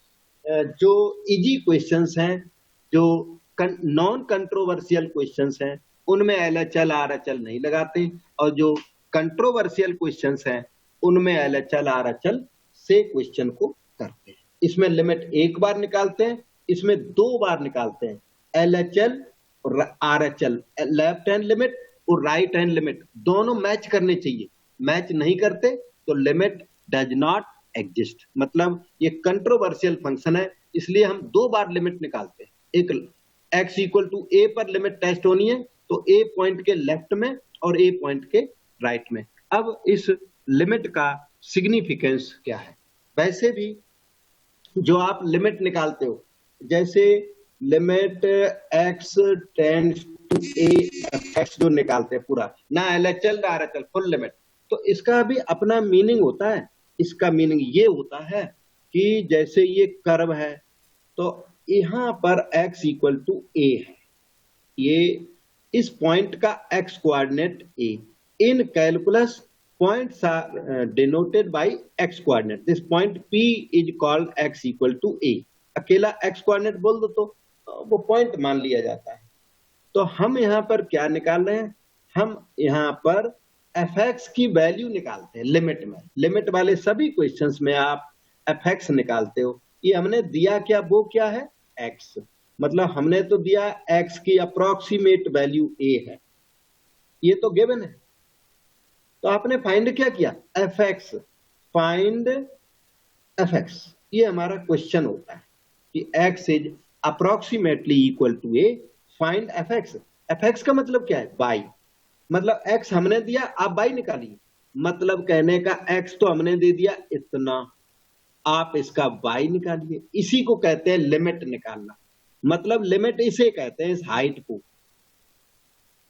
जो इजी क्वेश्चंस हैं, जो नॉन कंट्रोवर्शियल क्वेश्चंस हैं, उनमें LHL RHL नहीं लगाते, और जो कंट्रोवर्शियल क्वेश्चंस हैं उनमें LHL RHL से क्वेश्चन को करते हैं। इसमें लिमिट एक बार निकालते हैं, इसमें 2 बार निकालते हैं। LHL और RHL, लेफ्ट हैंड लिमिट और राइट हैंड लिमिट दोनों मैच करने चाहिए। मैच नहीं करते तो लिमिट डज नॉट एग्जिस्ट, मतलब ये कंट्रोवर्शियल फंक्शन है, इसलिए हम 2 बार लिमिट निकालते हैं। एक x इक्वल टू a पर लिमिट टेस्ट होनी है तो a पॉइंट के लेफ्ट में और a पॉइंट के राइट में। अब इस लिमिट का सिग्निफिकेंस क्या है? वैसे भी जो आप लिमिट निकालते हो, जैसे limit x tends to a x जो निकालते हैं पूरा ना, LHL ना RHL, फुल लिमिट, तो इसका भी अपना मीनिंग होता है। इसका मीनिंग ये होता है कि जैसे ये कर्व है तो यहां पर x इक्वल टू a है, ये इस पॉइंट का x coordinate a। In calculus points are denoted by x coordinate. This point P is called x equal to a। अकेला x coordinate बोल दो तो वो पॉइंट मान लिया जाता है। तो हम यहाँ पर क्या निकाल रहे हैं? हम यहाँ पर fx की वैल्यू निकालते हैं लिमिट में। लिमिट वाले सभी क्वेश्चंस में आप fx निकालते हो। ये हमने दिया क्या, वो क्या है? x, मतलब हमने तो दिया x की अप्रोक्सीमेट वैल्यू a है, ये तो गिवन है। तो आपने फाइंड क्या किया? fx, फाइंड fx, ये हमारा क्वेश्चन होता है कि x is approximately equal to a, find fx। fx का मतलब क्या है? y, मतलब x हमने दिया, आप y निकालिए। मतलब कहने का x तो हमने दे दिया इतना, आप इसका y निकालिए। इसी को कहते हैं लिमिट निकालना। मतलब लिमिट इसे कहते हैं, इस हाइट को।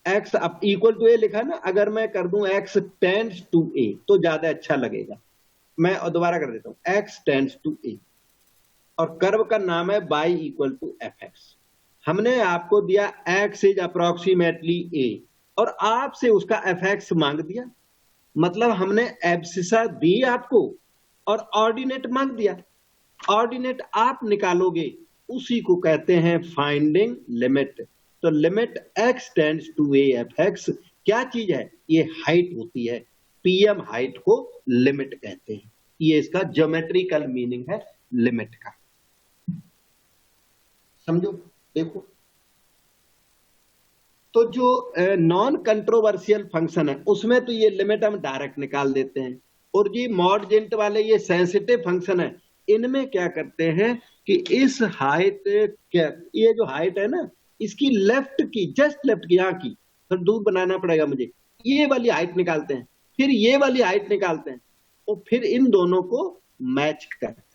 x अब इक्वल टू a लिखा ना, अगर मैं कर दूं x टेंड्स टू a तो ज्यादा अच्छा लगेगा। मैं दोबारा कर देता हूं, x टेंड्स टू a और कर्व का नाम है y इक्वल टू fx। हमने आपको दिया x इज अप्रोक्सीमेटली a और आपसे उसका fx मांग दिया, मतलब हमने एब्सिसा दी आपको और ऑर्डिनेट मांग दिया। ऑर्डिनेट आप निकालोगे, उसी को कहते हैं फाइंडिंग लिमिट। तो limit x tends to a fx क्या चीज है? ये हाइट होती है, pm हाइट को लिमिट कहते हैं। ये इसका ज्योमेट्रिकल मीनिंग है लिमिट का। समझो, देखो तो जो नॉन कंट्रोवर्शियल फंक्शन है उसमें तो ये लिमिट हम डायरेक्ट निकाल देते हैं, और ये मॉडजेंट वाले ये सेंसिटिव फंक्शन है, इनमें क्या करते हैं कि इस हाइट क्या, ये जो हाइट है ना इसकी लेफ्ट की, जस्ट लेफ्ट की, यहाँ की थोड़ा दूर बनाना पड़ेगा मुझे, ये वाली हाइट निकालते हैं, फिर ये वाली हाइट निकालते हैं, और फिर इन दोनों को मैच करते हैं।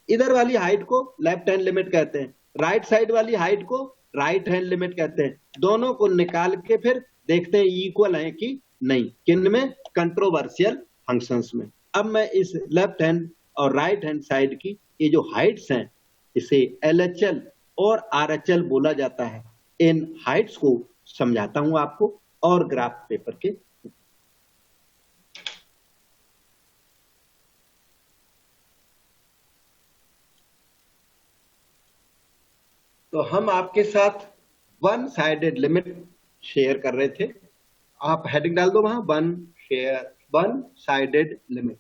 इधर वाली हाइट को लेफ्ट हैंड लिमिट कहते हैं, राइट साइड वाली हाइट को राइट हैंड लिमिट कहते हैं। दोनों को निकाल के फिर देखते हैं इक्वल है कि नहीं, किन में, कंट्रोवर्शियल फंक्शंस में। अब मैं इस लेफ्ट हैंड और राइट हैंड साइड की ये जो हाइट्स हैं, इसे LHL और RHL बोला जाता है, इन हाइट्स को समझाता हूं आपको और ग्राफ पेपर के। तो हम आपके साथ वन साइडेड लिमिट शेयर कर रहे थे, आप हेडिंग डाल दो वहां, वन साइडेड लिमिट।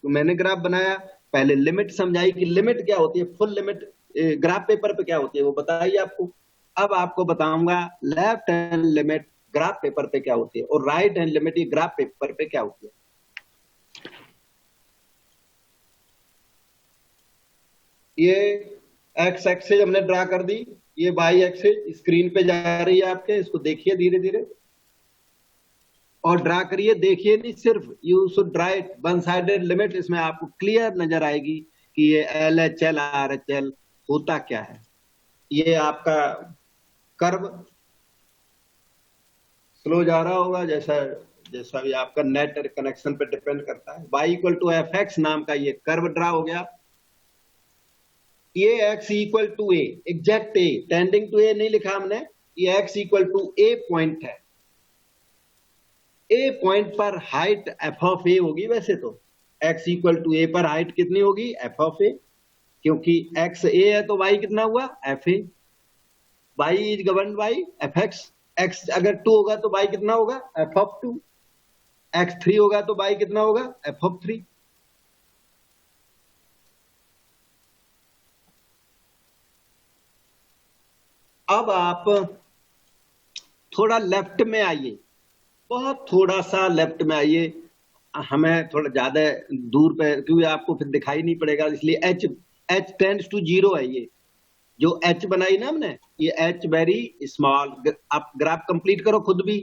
तो मैंने ग्राफ बनाया, पहले लिमिट समझाई कि लिमिट क्या होती है, फुल लिमिट ग्राफ पेपर पे क्या होती है वो बताइए आपको। अब आपको बताऊंगा left hand limit graph paper पे क्या होती है और राइट हैंड लिमिट ये ग्राफ पेपर पे क्या होती है। ये एक्स एक्सिस हमने ड्रा कर दी, ये वाई एक्सिस स्क्रीन पे जा रही है आपके, इसको देखिए धीरे धीरे और ड्रा करिए। देखिए नहीं सिर्फ, you should draw it one sided limit, इसमें आपको क्लियर नजर आएगी कि ये LHL RHL होता क्या है। ये आपका कर्व स्लो जा रहा होगा, जैसा भी आपका नेट कनेक्शन पे डिपेंड करता है। y इक्वल टू fx नाम का ये कर्व ड्रा हो गया, ये x equal to a, exact a, tending to a नहीं लिखा हमने, ये x equal to a point है। a पॉइंट पर हाइट f ऑफ a होगी, वैसे तो x इक्वल टू a पर हाइट कितनी होगी, f ऑफ a, क्योंकि x a है तो y कितना हुआ, fa, y is governed bye fx, x अगर 2 होगा तो y कितना होगा, f ऑफ 2, x 3 होगा तो y कितना होगा, f ऑफ 3। अब आप थोड़ा लेफ्ट में आइए, बहुत थोड़ा सा लेफ्ट में आइए, हमें थोड़ा ज्यादा दूर पे, क्योंकि आपको फिर दिखाई नहीं पड़ेगा, इसलिए h टेंड्स टू 0 है। ये जो h बनाई ना हमने, ये h वेरी स्मॉल, आप ग्राफ कंप्लीट करो खुद भी,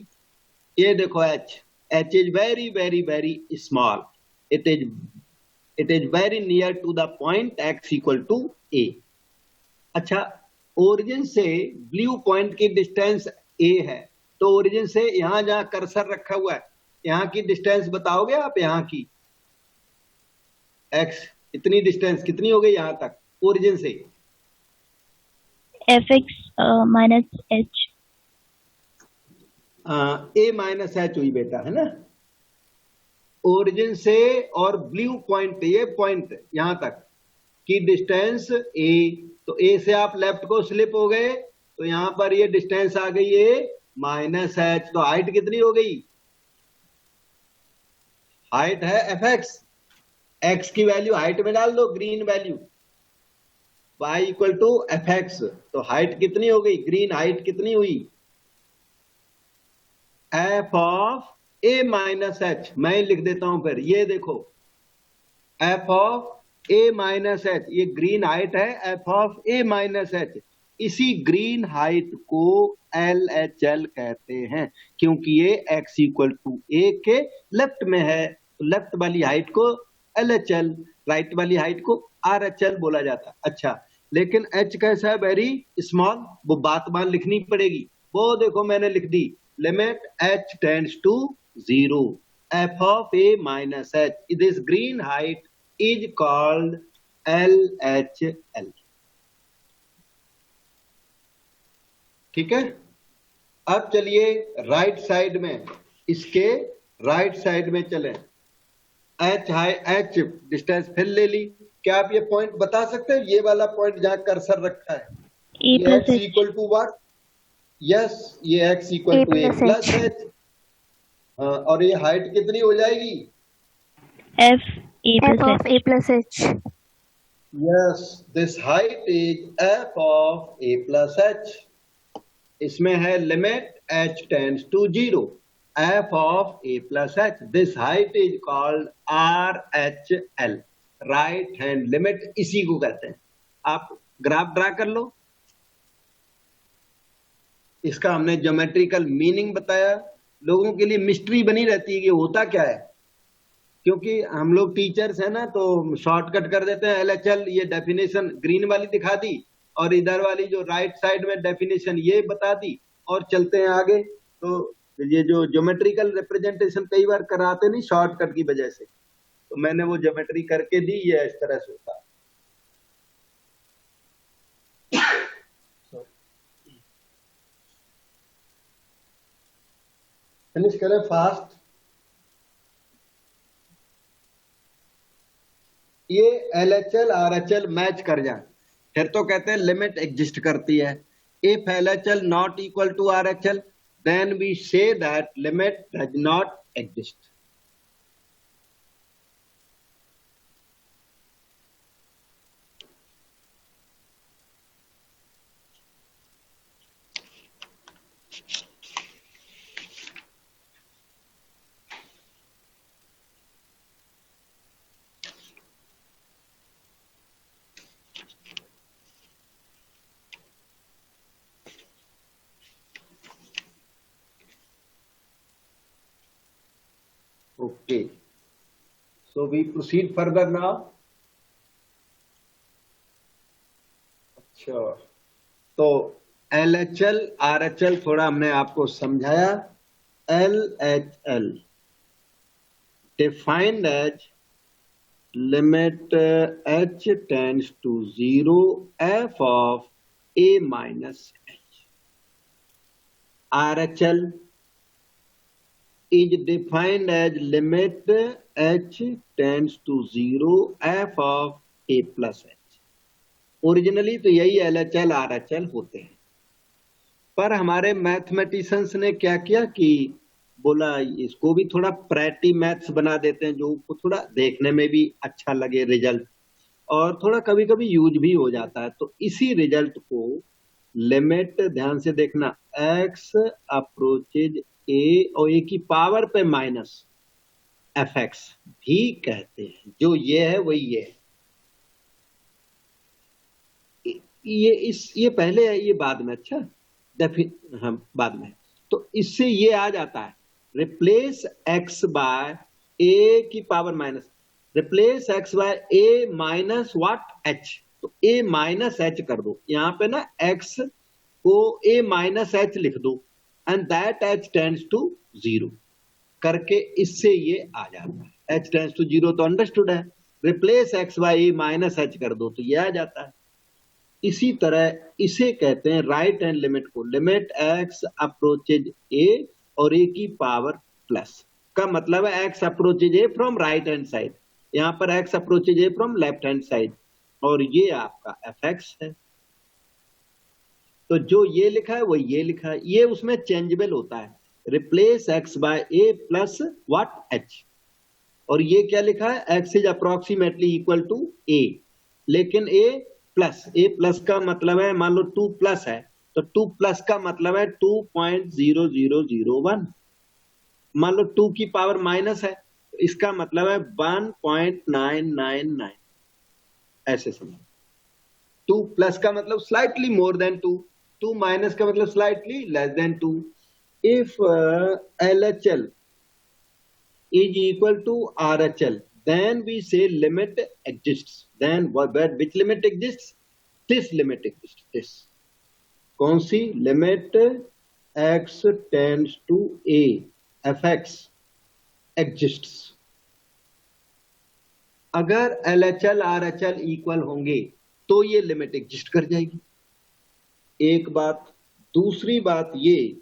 ये देखो h is very very very small, it is very near to the point x equal to a। अच्छा, ओरिजिन से ब्लू पॉइंट की डिस्टेंस a है, तो ओरिजिन से यहां जहां कर्सर रखा हुआ है यहाँ की डिस्टेंस बताओगे आप, यहाँ की x इतनी डिस्टेंस कितनी हो गई यहां तक ओरिजिन से, fx minus h, a minus h हुई बेटा, है ना, ओरिजिन से और ब्लू पॉइंट, ये पॉइंट यहां तक की डिस्टेंस a, तो a से आप लेफ्ट को स्लिप हो गए, तो यहां पर ये डिस्टेंस आ गई a माइनस h, तो हाइट कितनी हो गई, हाइट है fx, x की वैल्यू हाइट में डाल दो, green value, y equal to fx, तो हाइट कितनी हो गई, ग्रीन हाइट कितनी हुई, f of a minus h, मैं लिख देता हूं फिर, ये देखो f of a minus h, ये ग्रीन हाइट है f of a minus h, इसी ग्रीन हाइट को LHL कहते हैं, क्योंकि ये x इक्वल टू a के लेफ्ट में है, तो लेफ्ट वाली हाइट को LHL, राइट वाली हाइट को RHL बोला जाता है। अच्छा, लेकिन h कैसा है, वेरी स्मॉल, वो बात लिखनी पड़ेगी, वो देखो मैंने लिख दी, limit h tends to 0, f of a minus h, this green height is called LHL। ठीक है, अब चलिए राइट साइड में, इसके राइट साइड में चलें, h डिस्टेंस फिर ले ली, क्या आप ये पॉइंट बता सकते हैं, ये वाला पॉइंट जहां कर्सर रखा है, ये x equal to what, yes, ये x equal to a plus h, और ये हाइट कितनी हो जाएगी, f of a plus h, yes, this height is f of a plus h। इसमें है limit h tends to 0 f of a plus h, this height is called RHL, right hand limit, इसी को कहते हैं। आप graph draw कर लो, इसका हमने ज्योमेट्रिकल मीनिंग बताया। लोगों के लिए मिस्ट्री बनी रहती है कि होता क्या है, क्योंकि हम लोग टीचर्स हैं ना, तो शॉर्टकट कर देते हैं LHL, ये डेफिनेशन ग्रीन वाली दिखा दी और इधर वाली जो राइट साइड में डेफिनेशन ये बता दी और चलते हैं आगे। तो ये जो ज्योमेट्रिकल रिप्रेजेंटेशन कई बार कराते नहीं शॉर्टकट की वजह से, तो मैंने वो ज्योमेट्री करके दी, ये इस तरह से होता है। फिनिश करें फास्ट। ये LHL RHL मैच कर जाए फिर तो कहते हैं लिमिट एग्जिस्ट करती है। If LHL not equal to RHL then we say that limit does not exist. Okay, so we proceed further now. अच्छा, तो LHL RHL थोड़ा हमने आपको समझाया। LHL defined as limit h tends to 0 f of a minus h. RHL is defined as limit h tends to 0 f of a plus h. Originally तो यही LHL RHL होते हैं, पर हमारे मैथमेटिशियंस ने क्या किया कि बोला इसको भी थोड़ा प्रेटी मैथ्स बना देते हैं, जो थोड़ा देखने में भी अच्छा लगे रिजल्ट, और थोड़ा कभी कभी यूज भी हो जाता है। तो इसी रिजल्ट को लिमिट, ध्यान से देखना, x अप्रोचेज a और a की पावर पे माइनस fx भी कहते हैं। जो ये है वही ये है। ये पहले है, ये बाद में। अच्छा हम बाद में, तो इससे ये आ जाता है रिप्लेस x बाय a की power minus, replace x by a minus what h, तो a माइनस h कर दो यहाँ पे ना, x को a माइनस h लिख दो and that h tends to 0 करके इससे ये आ जाता है। h टेंड्स टू 0 तो अंडरस्टूड है, replace x by a minus h कर दो तो ये आ जाता है। इसी तरह इसे कहते हैं राइट हैंड लिमिट को, लिमिट x अप्रोचेज a और a की पावर प्लस का मतलब है x approaches a from right hand side, यहाँ पर x approaches a from left hand side, और ये आपका fx है। तो जो ये लिखा है वो ये लिखा है, ये उसमें चेंजेबल होता है, replace x by a plus what h, और ये क्या लिखा है, x is approximately equal to a, लेकिन a प्लस का मतलब है, मान लो 2 प्लस है तो 2 प्लस का मतलब है 2.0001, मान लो 2 की पावर माइनस है तो इसका मतलब है 1.999, ऐसे समझो। 2 प्लस का मतलब स्लाइटली मोर देन 2, 2 माइनस का मतलब slightly less than 2। If LHL is equal to RHL, then we say limit exists. Then which limit exists? This limit exists. This कौन सी limit? x tends to a fx exists। अगर LHL RHL equal होंगे तो ये limit exist कर जाएगी, एक बात। दूसरी बात ये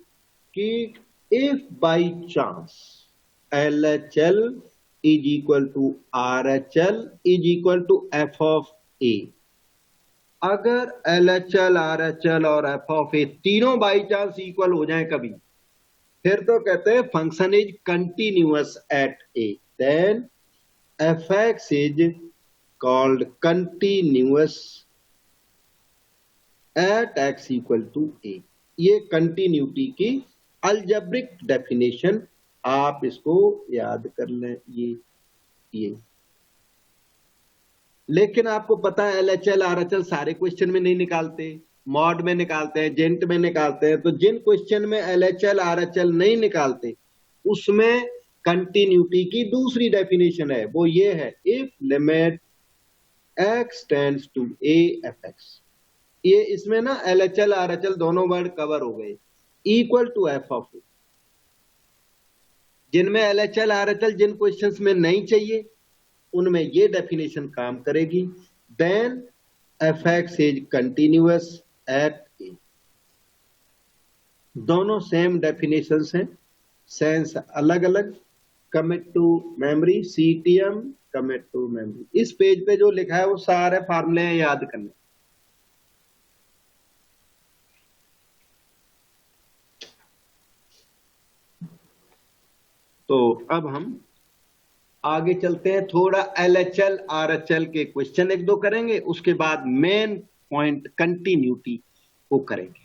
कि if by chance LHL is equal to RHL is equal to f of a, अगर LHL RHL और f of a तीनों बाई चांस इक्वल हो जाए कभी, फिर तो कहते हैं function is continuous at a, then fx is called continuous at x equal to a। ये कंटिन्यूटी की अलजेब्रिक डेफिनेशन, आप इसको याद कर लें। ये लेकिन आपको पता है LHL RHL सारे क्वेश्चन में नहीं निकालते, मॉड में निकालते हैं, जेंट में निकालते हैं। तो जिन क्वेश्चन में LHL RHL नहीं निकालते उसमें कंटिन्यूटी की दूसरी डेफिनेशन है, वो ये है, if limit x tends to a f x। ये इसमें ना LHL RHL दोनों वर्ड कवर हो गए, equal to f of a। जिनमें LHL RHL जिन क्वेश्चंस में नहीं चाहिए उनमें ये डेफिनेशन काम करेगी, then fx is continuous at a। दोनों सेम डेफिनेशंस हैं, सेंस अलग अलग। Commit to memory, CTM commit to memory. इस पेज पे जो लिखा है वो सारे फार्मूले हैं, याद करने। तो अब हम आगे चलते हैं, थोड़ा LHL RHL के क्वेश्चन एक दो करेंगे, उसके बाद मेन पॉइंट कंटिन्यूटी को करेंगे।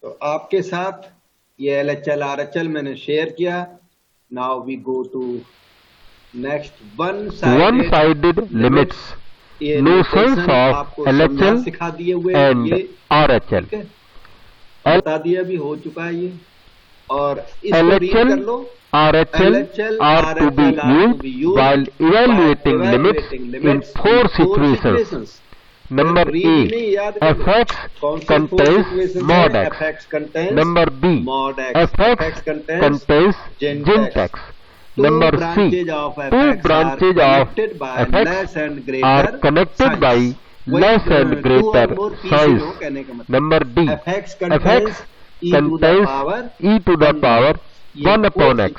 तो आपके साथ ये LHL RHL मैंने शेयर किया। Now we go to next, one sided limits, notions of LHL सिखा दिए हुए एंड ये RHL। बता दिया भी हो चुका है ये, और इसको रीड कर लो। RHL are to be used while evaluating limits in 4 situations. Number A, fx contains mod x. Number B, fx contains gent x. Number C, two branches of fx are connected by less and greater size. Number D, fx contains e to the power 1 upon x.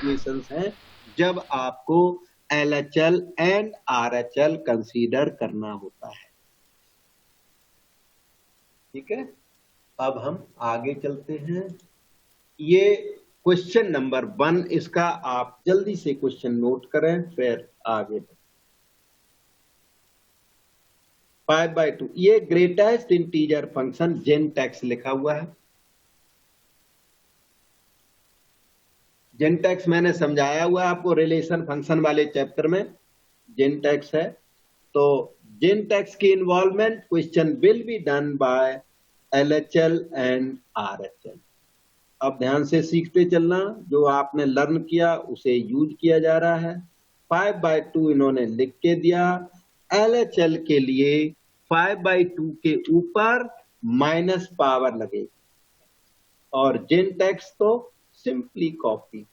हैं जब आपको LHL and RHL consider करना होता है। ठीक है, अब हम आगे चलते हैं। ये क्वेश्चन नंबर 1, इसका आप जल्दी से क्वेश्चन नोट करें, फिर आगे 5/2। ये ग्रेटेस्ट इंटीजर फंक्शन जेंट एक्स लिखा हुआ है। जेंट एक्स मैंने समझाया हुआ है आपको रिलेशन फंक्शन वाले चैप्टर में, जेंट एक्स है। तो जेंट एक्स की involvement question will be done by LHL and RHL। अब ध्यान से सीखते चलना, जो आपने लर्न किया उसे यूज किया जा रहा है। 5/2 इन्होंने लिख के दिया। LHL के लिए 5/2 के ऊपर माइनस पावर लगेगी, और जेंट एक्स तो सिंपली कॉपी।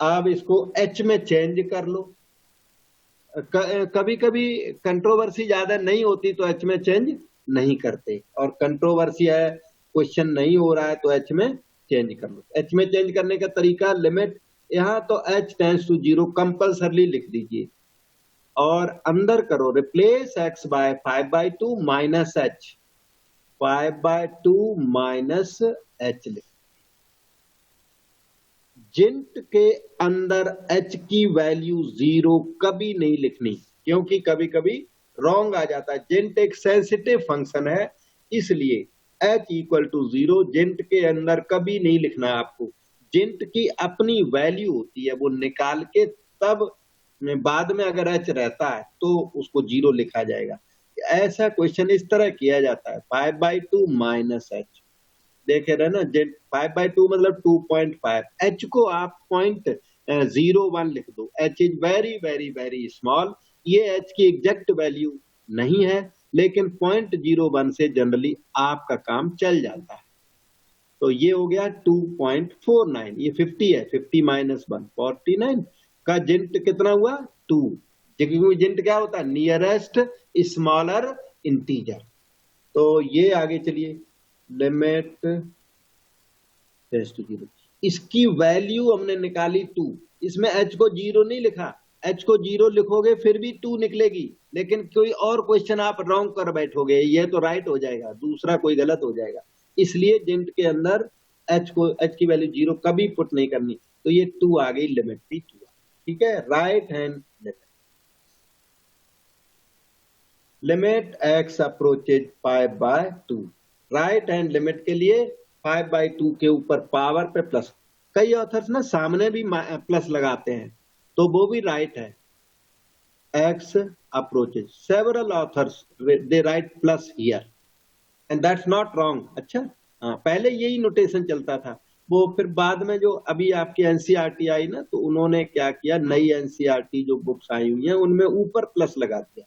अब इसको H में चेंज कर लो। कभी कभी कंट्रोवर्सी ज्यादा नहीं होती तो H में चेंज नहीं करते, और कंट्रोवर्सी है, क्वेश्चन नहीं हो रहा है तो H में चेंज कर लो। H में चेंज करने का तरीका, लिमिट यहां तो H टेंड्स टू 0 कंपल्सरली लिख दीजिए, और अंदर करो replace x by 5/2 minus h, 5/2 minus h लिख। जेंट के अंदर h की वैल्यू 0 कभी नहीं लिखनी, क्योंकि कभी कभी रॉन्ग आ जाता है। जेंट एक सेंसिटिव फंक्शन है, इसलिए h इक्वल टू 0 जेंट के अंदर कभी नहीं लिखना है आपको। जेंट की अपनी वैल्यू होती है, वो निकाल के तब बाद में अगर h रहता है तो उसको 0 लिखा जाएगा। ऐसा क्वेश्चन इस तरह किया जाता है, 5/2 माइनस h। देखे रहे ना, 5/2 मतलब 2.5। h को आप 0.01 लिख दो। h is very very very small. ये h की एग्जैक्ट वैल्यू नहीं है, लेकिन 0.01 से जनरली आपका काम चल जाता है। तो ये हो गया 2.49। ये 50 है, 50 माइनस 1 49 का जेंट कितना हुआ 2। क्योंकि जेंट क्या होता है, नियरेस्ट स्मॉलर इंटीजर। तो ये आगे चलिए, लिमिट टेंड्स टू 0, इसकी वैल्यू हमने निकाली 2। इसमें h को 0 नहीं लिखा, h को 0 लिखोगे फिर भी 2 निकलेगी, लेकिन कोई और क्वेश्चन आप रॉन्ग कर बैठोगे, ये तो राइट हो जाएगा, दूसरा कोई गलत हो जाएगा। इसलिए जेंट के अंदर h की वैल्यू 0 कभी पुट नहीं करनी। तो ये 2 आ गई, लिमिट थी 2। ठीक है, right hand limit. Limit x approaches 5/2, right hand limit के लिए 5/2 के ऊपर पावर पे प्लस। कई ऑथर्स ना सामने भी प्लस लगाते हैं, तो वो भी राइट है। x approaches, several authors they write plus here and that's not wrong। अच्छा, हाँ, पहले यही नोटेशन चलता था, वो फिर बाद में जो अभी आपकी एनसीईआरटी आई ना, तो उन्होंने क्या किया, नई एनसीईआरटी जो बुक्स आई हुई हैं उनमें ऊपर प्लस लगा दिया,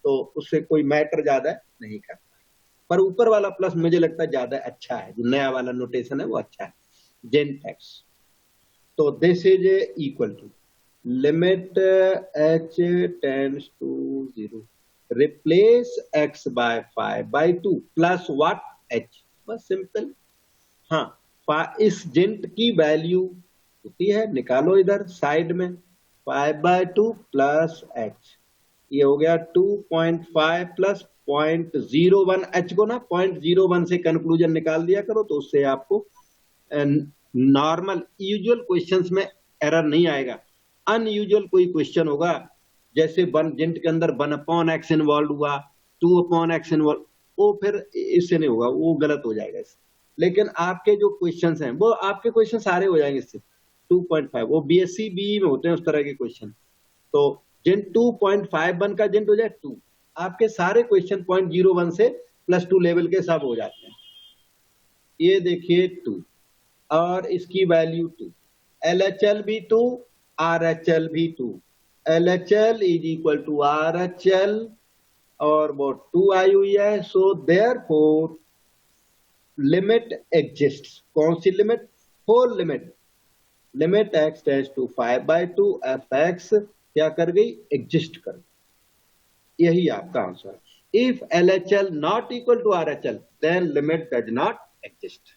तो उससे कोई मैटर ज्यादा नहीं करता, पर ऊपर वाला प्लस मुझे लगता है ज्यादा अच्छा है, जो नया वाला नोटेशन है वो अच्छा है। जेंट एक्स, तो this is equal to limit h tends to 0, replace x by 5/2 plus what h, बस सिंपल। हाँ, इस जेंट की वैल्यू होती है, निकालो इधर साइड में, 5/2 प्लस h, ये हो गया 2.5 प्लस 0.01। h को ना 0.01 से कंक्लूजन निकाल दिया करो, तो उससे आपको नॉर्मल यूजुअल क्वेश्चंस में एरर नहीं आएगा। अनयूजुअल कोई क्वेश्चन होगा, जैसे जेंट के अंदर 1/x इन्वॉल्व हुआ, 2/x इन्वॉल्व, वो फिर इससे नहीं होगा, वो गलत हो जाएगा इससे। लेकिन आपके जो क्वेश्चंस हैं वो आपके क्वेश्चन सारे हो जाएंगे इससे। 2.5 वो बीएससी बीई में होते हैं उस तरह के क्वेश्चन, तो जेंट 2.51 का जेंट हो जाए 2, आपके सारे क्वेश्चन 0.01 से +2 लेवल के सब हो जाते हैं। ये देखिए 2 और इसकी वैल्यू 2, LHL भी 2, RHL भी 2, LHL is equal to RHL और वो 2 आई हुई है, सो देयरफॉर लिमिट एग्जिस्ट्स। कौन सी limit? Whole limit, limit x tends to 5/2 fx क्या कर गई, एग्जिस्ट कर गई। यही आपका आंसर है। If LHL not equal to RHL then limit does not exist.